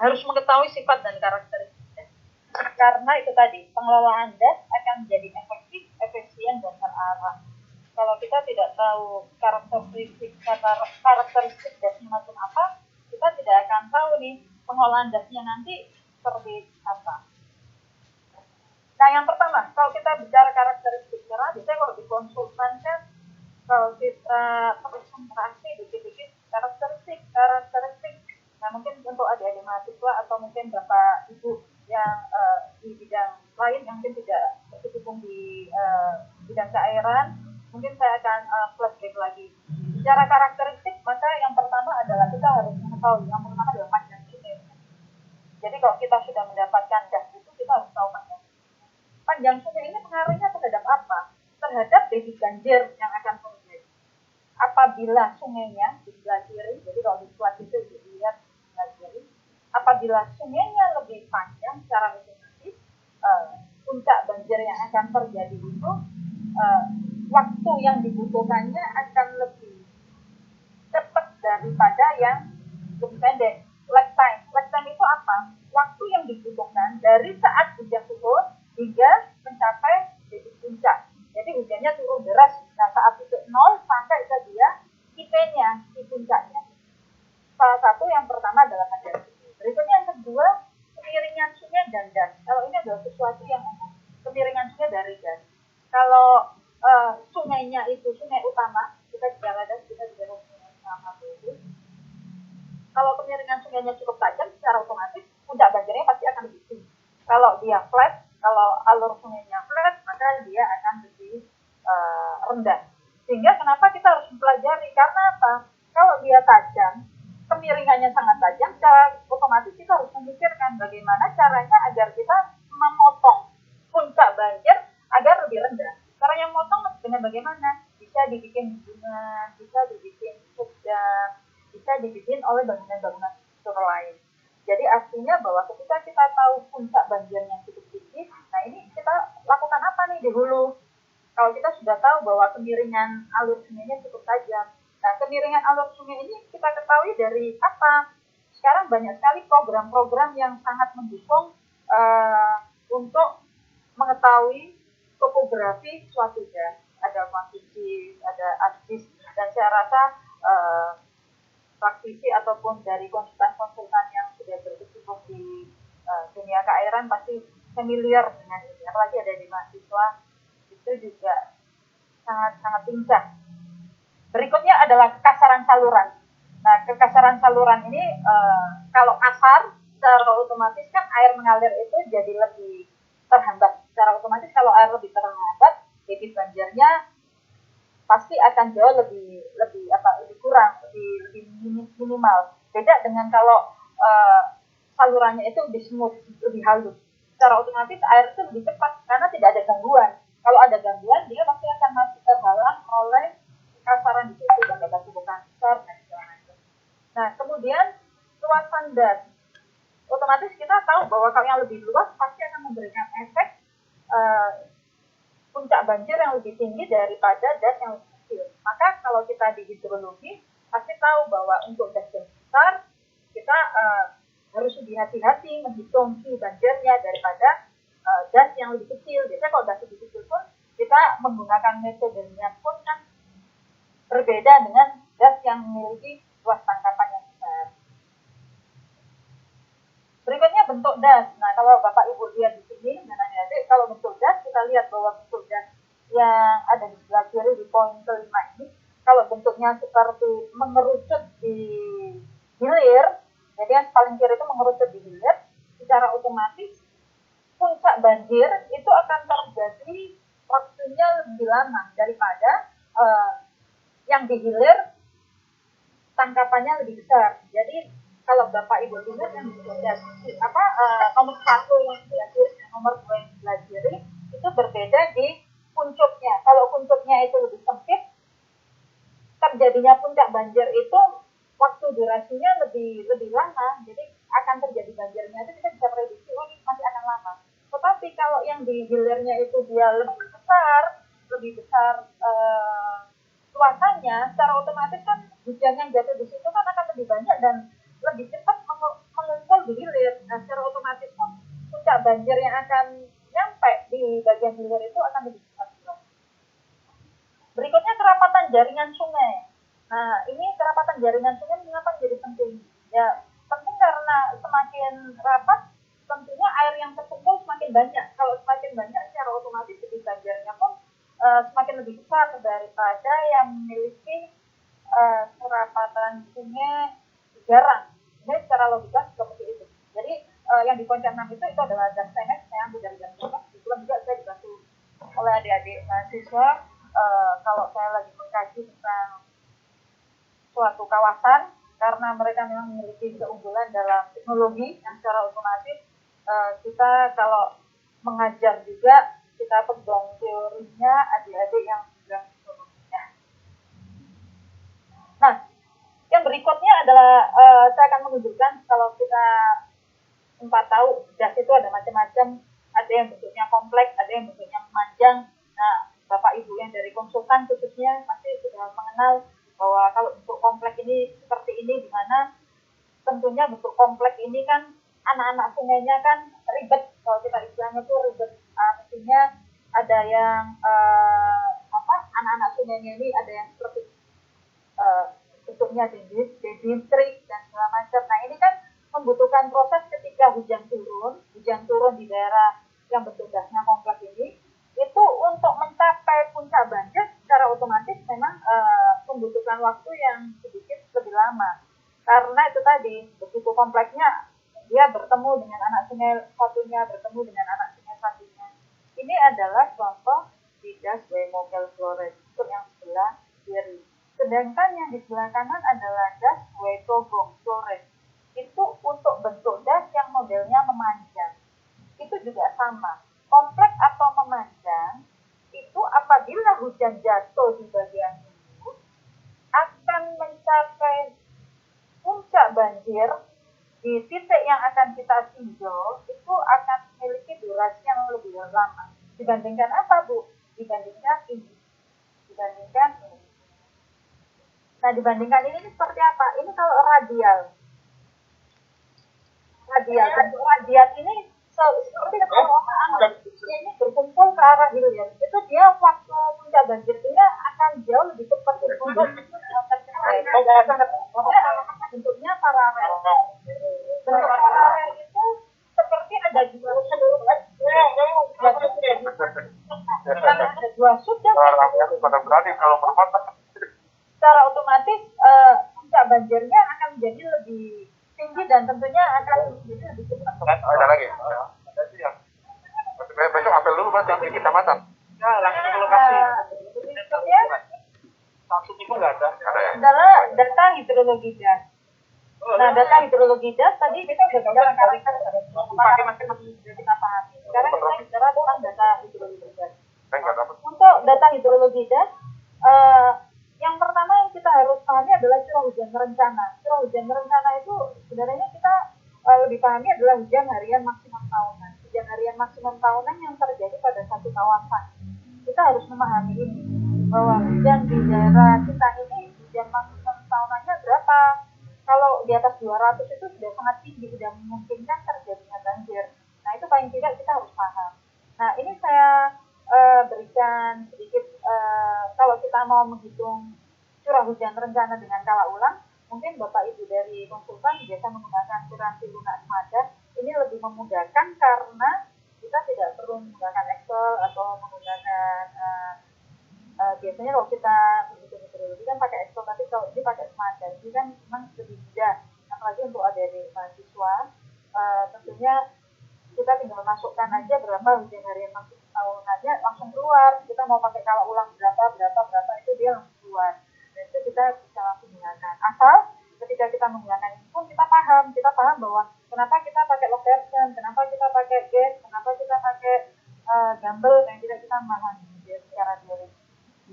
harus mengetahui sifat dan karakteristik? Karena itu tadi, pengelolaan das akan menjadi efektif, efisien, dan terarah. Kalau kita tidak tahu karakteristik dasnya macam apa, kita tidak akan tahu nih pengelolaan dasnya nanti seperti apa. Nah, yang pertama, kalau kita bicara karakteristik, karena biasanya kalau di konsultan kan, kalau kita konsentrasi dikit-dikit karakteristik. Nah, mungkin untuk adik-adik mahasiswa atau mungkin Bapak Ibu yang di bidang lain yang mungkin tidak berkecimpung di bidang keairan, mungkin saya akan flashback lagi. Secara karakteristik, maka yang pertama adalah kita harus mengetahui, yang pertama adalah panjang sungai. Jadi kalau kita sudah mendapatkan das itu, kita harus tahu panjang sungai ini pengaruhnya terhadap apa? Terhadap debit banjir yang akan terjadi. Apabila sungainya di sebelah kiri, jadi kalau di sebelah itu dilihat sebelah kiri, apabila sungainya lebih panjang secara otomatis, puncak banjir yang akan terjadi itu waktu yang dibutuhkannya akan lebih cepat daripada yang lebih pendek. Lag time itu apa? Waktu yang dibutuhkan dari saat hujan turun hingga mencapai titik puncak. Jadi hujannya turun deras. Nah, saat titik 0 sampai ke dia IP-nya, di puncaknya. Salah satu yang pertama adalah panjang sungai. Berikutnya yang kedua, kemiringan sungai dan das. Kalau ini adalah sesuatu yang kemiringan sungai dari das. Kalau sungainya itu sungai utama, kita bicara das, kita bicara sungai utama itu. Kalau kemiringan sungainya cukup tajam, secara otomatis puncak banjirnya pasti akan lebih tinggi. Kalau dia flat, kalau alur sungainya flat, maka dia akan lebih rendah. Sehingga kenapa kita harus mempelajari? Karena apa? Kalau dia tajam, kemiringannya sangat tajam, secara otomatis kita harus memikirkan bagaimana caranya agar kita memotong puncak banjir agar lebih rendah. Caranya memotong dengan bagaimana? Bisa dibikin bendungan, bisa dibikin sedang, bisa dibikin oleh bangunan-bangunan struktur lain. Jadi artinya bahwa ketika kita tahu puncak banjirnya cukup tinggi, nah ini kita lakukan apa nih di hulu? Kalau kita sudah tahu bahwa kemiringan alur sungainya cukup tajam, nah kemiringan alur sungai ini kita ketahui dari apa? Sekarang banyak sekali program-program yang sangat mendukung untuk mengetahui topografi suatu das. Ada kuantisi, ada ARCIS, dan saya rasa praktisi ataupun dari konsultan-konsultan yang sudah berkecimpung di dunia keairan pasti familiar dengan ini. Apalagi ada di mahasiswa, itu juga sangat-sangat pincang. Berikutnya adalah kekasaran saluran. Nah, kekasaran saluran ini kalau kasar, secara otomatis kan air mengalir itu jadi lebih terhambat. Secara otomatis kalau air lebih terhambat, debit banjirnya pasti akan jauh lebih kurang, lebih minimal. Beda dengan kalau salurannya itu lebih smooth, lebih halus. Secara otomatis air itu lebih cepat karena tidak ada gangguan. Kalau ada gangguan, dia pasti akan masih terhalang oleh kasaran di situ, batu cancer dan segala macam. Nah, kemudian luasan das. Otomatis kita tahu bahwa kalau yang lebih luas pasti akan memberikan efek puncak banjir yang lebih tinggi daripada das yang lebih kecil. Maka kalau kita di hidrologi pasti tahu bahwa untuk das yang besar kita harus lebih hati-hati menghitung suhu banjirnya daripada das yang lebih kecil. Biasanya kalau das lebih kecil pun kita menggunakan metodenya pun kan berbeda dengan das yang memiliki luas tangkapan yang besar. Berikutnya bentuk das. Nah, kalau Bapak Ibu lihat di sini, kalau bentuk das, kita lihat bahwa bentuk das yang ada di sebelah kiri di poin kelima ini, kalau bentuknya seperti mengerucut di hilir, jadi yang paling kiri itu mengerucut di hilir, secara otomatis puncak banjir itu akan terjadi waktunya lebih lama daripada yang di hilir tangkapannya lebih besar. Jadi kalau Bapak Ibu lihat yang disebutkan nomor 1 yang sebelah kiri dan nomor 2 yang sebelah kiri itu berbeda di kuncupnya. Kalau kuncupnya itu lebih sempit, terjadinya puncak banjir itu waktu durasinya lebih lama. Jadi akan terjadi banjirnya itu kita bisa prediksi ini masih akan lama. Tetapi kalau yang di hilirnya itu dia lebih besar luasannya, secara otomatis kan hujan yang jatuh di situ kan akan lebih banyak dan lebih cepat mengumpul di hilir. Nah, secara otomatis pun puncak banjir yang akan nyampe di bagian hilir itu akan lebih cepat. Berikutnya kerapatan jaringan sungai. Nah, ini kerapatan jaringan sungai mengapa menjadi penting? Ya, penting karena semakin rapat, tentunya air yang terkumpul semakin banyak. Kalau semakin banyak, secara otomatis jadi banjirnya pun semakin lebih besar daripada yang memiliki kerapatan sungai jarang. Ini secara logika seperti itu. Jadi yang di Poncang 6 itu adalah gas tenet, saya ambil dari gas tenet. Kebetulan juga saya dibantu oleh adik-adik mahasiswa kalau saya lagi mengkaji tentang suatu kawasan, karena mereka memang memiliki keunggulan dalam teknologi yang secara otomatis kita kalau mengajar juga kita pegang teorinya adik-adik yang pegang teknologinya. Nah, yang berikutnya adalah saya akan menunjukkan kalau kita tahu gas itu ada macam-macam, ada yang bentuknya kompleks, ada yang bentuknya memanjang. Nah, Bapak Ibu yang dari konsultan khususnya pasti sudah mengenal bahwa kalau bentuk kompleks ini seperti ini, di mana tentunya bentuk kompleks ini kan anak-anak sungainya kan ribet, kalau kita istilahnya itu ribet. Artinya ada yang anak-anak sungainya ini ada yang seperti bentuknya dendritrik dan segala macam. Nah, ini kan membutuhkan proses ketika hujan turun di daerah yang bentuk dasnya kompleks ini, itu untuk mencapai puncak banjir secara otomatis memang membutuhkan waktu yang sedikit lebih lama. Karena itu tadi, begitu kompleksnya, dia bertemu dengan anak sungai satunya, bertemu dengan anak sungai satunya. Ini adalah contoh di das Wemokel Flores, untuk yang sebelah kiri. Sedangkan yang di sebelah kanan adalah das Wetogong Flores. Itu untuk bentuk das yang modelnya memanjang. Itu juga sama. Kompleks atau memanjang, itu apabila hujan jatuh di bagian itu, akan mencapai puncak banjir di titik yang akan kita tinjau, itu akan memiliki durasi yang lebih lama. Dibandingkan apa, Bu? Dibandingkan ini. Nah, dibandingkan ini seperti apa? Ini kalau radial. Bentuk radial ini seperti keseluruhan ini berkumpul ke arah hilir. Itu dia waktu puncak banjir dia akan jauh lebih cepat untuk bentuknya paralel. Bentuk paralel itu seperti ada dua sub dan berani kalau bermata. Secara otomatis puncak banjirnya akan menjadi lebih tinggi dan tentunya akan menjadi lebih cepat. Ada lagi. Besok apel dulu berarti di kecamatan. Ya, langsung ke lokasi. Berikutnya Langsung itu nggak ada. adalah data hidrologi das. Nah, data hidrologi das tadi kita sudah bicara karakter sudah kita pahami. Sekarang kita bicara tentang data hidrologi das. Untuk data hidrologi das, yang pertama yang kita harus pahami adalah curah hujan berencana. Curah hujan berencana itu sebenarnya kita lebih pahami adalah hujan harian maksimum tahunan. Hujan harian maksimum tahunan yang terjadi pada satu kawasan. Kita harus memahami ini, bahwa hujan di daerah kita ini hujan maksimum tahunannya berapa. Kalau di atas 200 itu sudah sangat tinggi, sudah memungkinkan terjadinya banjir. Nah, itu paling tidak kita harus paham. Nah, ini saya berikan sedikit, kalau kita mau menghitung curah hujan rencana dengan kala ulang, mungkin Bapak Ibu dari konsultan biasa menggunakan kuransi lunak semada. Ini lebih memudahkan karena kita tidak perlu menggunakan Excel atau menggunakan biasanya kalau kita menghitung hidrologi kan pakai Excel, tapi kalau ini pakai semada, ini kan memang lebih mudah. Apalagi untuk adik-adik mahasiswa, tentunya kita tinggal memasukkan aja berapa hujan harian maksimum tahunannya langsung keluar. Kita mau pakai kala ulang berapa itu dia langsung keluar. Dan itu kita bisa langsung gunakan. Asal ketika kita menggunakan ini pun kita paham bahwa kenapa kita pakai log version, kenapa kita pakai get, kenapa kita pakai gamble, dan tidak kita memahami. secara teori.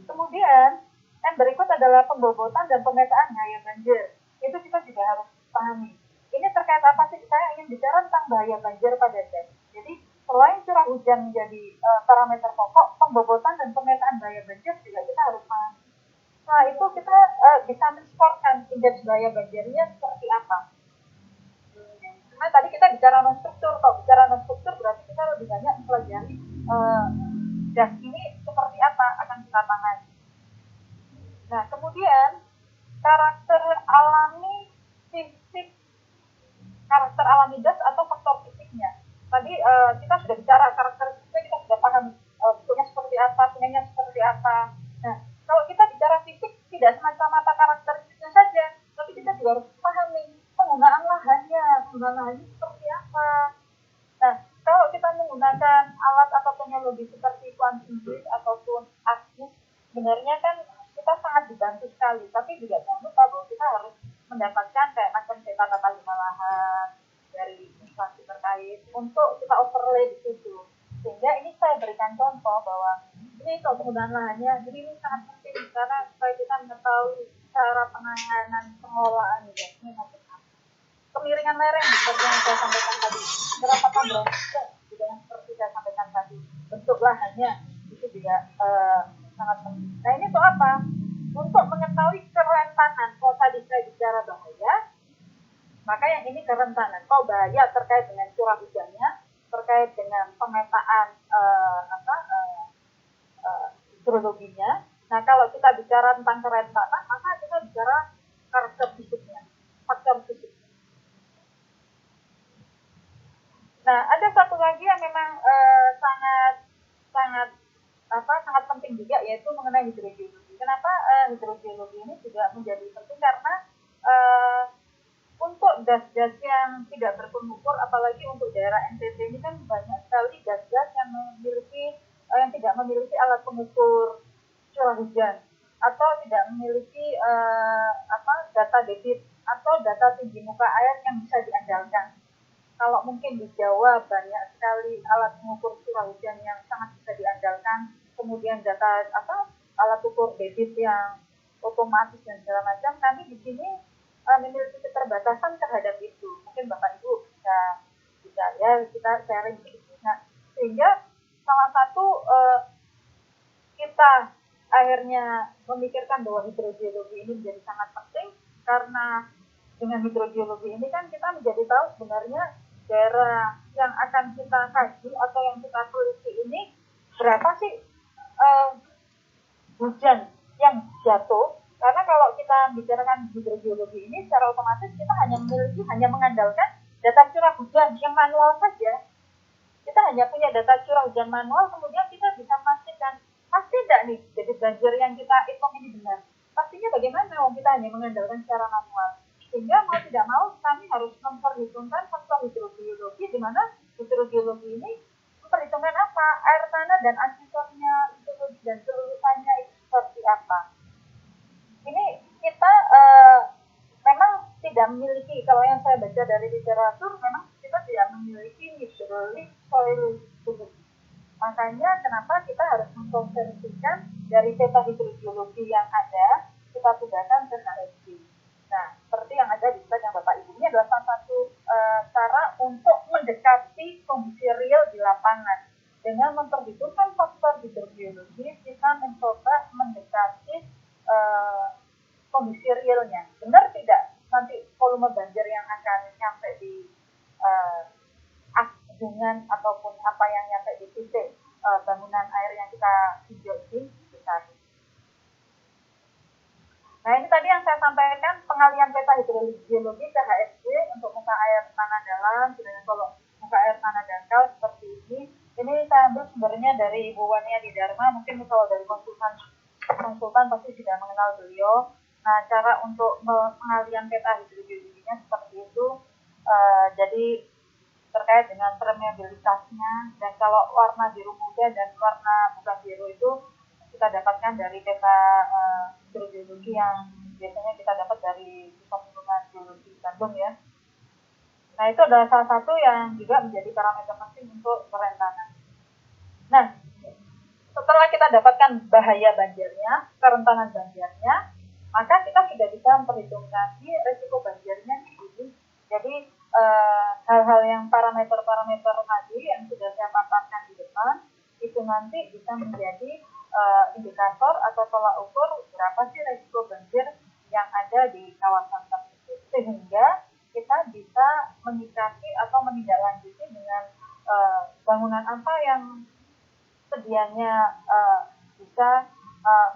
Kemudian yang berikut adalah pembobotan dan pemetaan bahaya banjir. Itu kita juga harus pahami. Ini terkait apa sih? Saya ingin bicara tentang bahaya banjir pada das. Jadi selain curah hujan menjadi parameter pokok, pembobotan dan pemetaan bahaya banjir juga kita harus pahami. Nah itu kita bisa menskorkan indeks bahaya banjirnya seperti apa. Nah tadi kita bicara non-struktur. Kalau bicara non-struktur berarti kita lebih banyak mempelajari das ini seperti apa akan kita tangani. Nah kemudian karakter alami fisik, karakter alami das atau faktor fisiknya. Tadi kita sudah bicara karakter fisiknya, kita sudah paham bentuknya seperti apa, bunganya seperti apa. Nah kalau kita bicara fisik tidak semata-mata karakteristiknya saja, tapi kita juga harus pahami penggunaan lahannya seperti apa. Nah kalau kita menggunakan alat atau teknologi seperti quantum ataupun ASIS, sebenarnya kan kita sangat dibantu sekali, tapi juga jangan lupa bahwa kita harus mendapatkan kayak macam peta tata guna lahan dari instansi terkait untuk kita overlay di situ. Sehingga ini saya berikan contoh bahwa ini kalau penggunaan lahannya, jadi ini sangat penting karena supaya kita mengetahui cara penanganan pengelolaan gasnya macam apa. Kemiringan lereng seperti yang saya sampaikan tadi, kerapatan berangkat juga yang seperti saya sampaikan tadi, bentuk lahannya itu juga sangat penting. Nah ini untuk apa? Untuk mengetahui kerentanan. Kalau tadi saya bicara bahaya, maka yang ini kerentanan. Kalau bahaya terkait dengan curah hujannya, terkait dengan pemetaan hidrologinya. Nah kalau kita bicara tentang kerentanan, maka kita bicara karakter fisiknya, faktor fisik. Nah ada satu lagi yang memang sangat penting juga, yaitu mengenai hidrogeologi. Kenapa hidrogeologi ini juga menjadi penting? Karena untuk gas-gas yang tidak berpengukur, apalagi untuk daerah NTT ini kan banyak sekali gas-gas yang tidak memiliki alat pengukur curah hujan atau tidak memiliki data debit atau data tinggi muka air yang bisa diandalkan. Kalau mungkin di Jawa banyak sekali alat pengukur curah hujan yang sangat bisa diandalkan, kemudian data alat ukur debit yang otomatis dan segala macam. Kami di sini memiliki keterbatasan terhadap itu. Mungkin Bapak Ibu bisa ya kita sharing begitu. Nah, sehingga salah satu kita akhirnya memikirkan bahwa hidrogeologi ini menjadi sangat penting, karena dengan hidrogeologi ini kan kita menjadi tahu sebenarnya daerah yang akan kita kaji atau yang kita teliti ini berapa sih hujan yang jatuh. Karena kalau kita bicarakan hidrogeologi ini secara otomatis kita hanya mengandalkan data curah hujan yang manual saja. Kita hanya punya data curah hujan manual, kemudian kita bisa memastikan pasti tidak nih debit banjir yang kita hitung ini benar. Pastinya bagaimana kalau kita hanya mengandalkan secara manual. Sehingga mau tidak mau kami harus memperhitungkan faktor hidrogeologi, di mana hidrogeologi ini memperhitungkan apa? Air tanah dan aktivitasnya, hidrologi dan kelulusannya itu seperti apa. Ini kita memang tidak memiliki, kalau yang saya baca dari literatur, memang kita tidak memiliki hidrolik soil study. Makanya kenapa kita harus mengkonversikan dari peta hidrogeologi yang ada, kita pindahkan ke HSG. Nah, seperti yang ada di slide yang Bapak Ibu, ini adalah salah satu cara untuk mendekati kondisi real di lapangan. Dengan memperhitungkan faktor hidrogeologi, kita mencoba mendekati kondisi realnya. Benar tidak nanti volume banjir yang akan nyampe di bendungan ataupun apa yang nyampe di titik bangunan air yang kita tinjau ini besar. Nah ini tadi yang saya sampaikan, pengalian peta hidrogeologi ke HSG untuk muka air tanah dalam, sedangkan kalau muka air tanah dangkal seperti ini. Ini saya ambil sumbernya dari Ibu Wania Didharma, mungkin kalau dari konsultan pasti sudah mengenal beliau. Nah cara untuk pengalian peta hidrogeologinya seperti itu, jadi terkait dengan permeabilitasnya, dan kalau warna biru muda dan warna bukan biru itu kita dapatkan dari peta hidrogeologi yang biasanya kita dapat dari Pusat Hubungan Geologi Bandung ya. Nah itu adalah salah satu yang juga menjadi parameter penting untuk kerentanan. Nah setelah kita dapatkan bahaya banjirnya, kerentanan banjirnya, maka kita sudah bisa memperhitungkan risiko banjirnya ini. Jadi hal-hal yang parameter-parameter tadi yang sudah saya paparkan di depan itu nanti bisa menjadi indikator atau tolak ukur berapa sih risiko banjir yang ada di kawasan tersebut, sehingga kita bisa menyikapi atau menindaklanjuti dengan bangunan apa yang sedianya bisa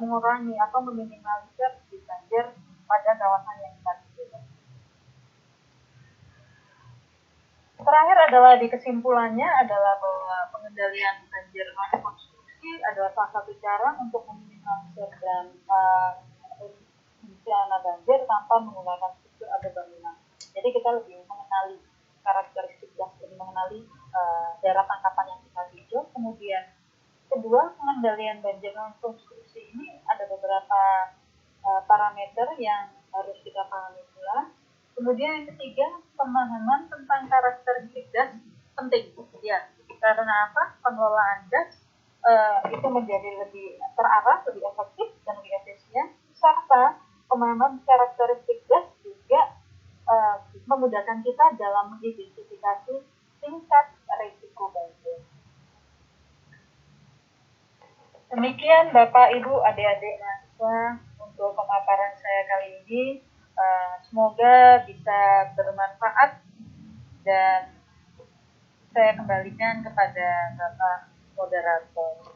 mengurangi atau meminimalisir banjir pada kawasan yang kita tuju. Terakhir adalah di kesimpulannya adalah bahwa pengendalian banjir konstruksi adalah salah satu cara untuk meminimalisir dan bencana banjir tanpa menggunakan struktur atau bangunan. Jadi kita lebih mengenali karakteristik dan mengenali daerah tangkapan yang kita tuju. Kemudian kedua, pengendalian banjir konstruksi ini ada beberapa parameter yang harus kita pahami pula. Kemudian yang ketiga, pemahaman tentang karakteristik gas penting. Ya, karena apa? Pengelolaan gas itu menjadi lebih terarah, lebih efektif dan lebih efisien. Serta pemahaman karakteristik gas juga memudahkan kita dalam mengidentifikasi tingkat risiko banjir. Demikian Bapak, Ibu, adik-adik mahasiswa untuk pemaparan saya kali ini. Semoga bisa bermanfaat dan saya kembalikan kepada Bapak Moderator.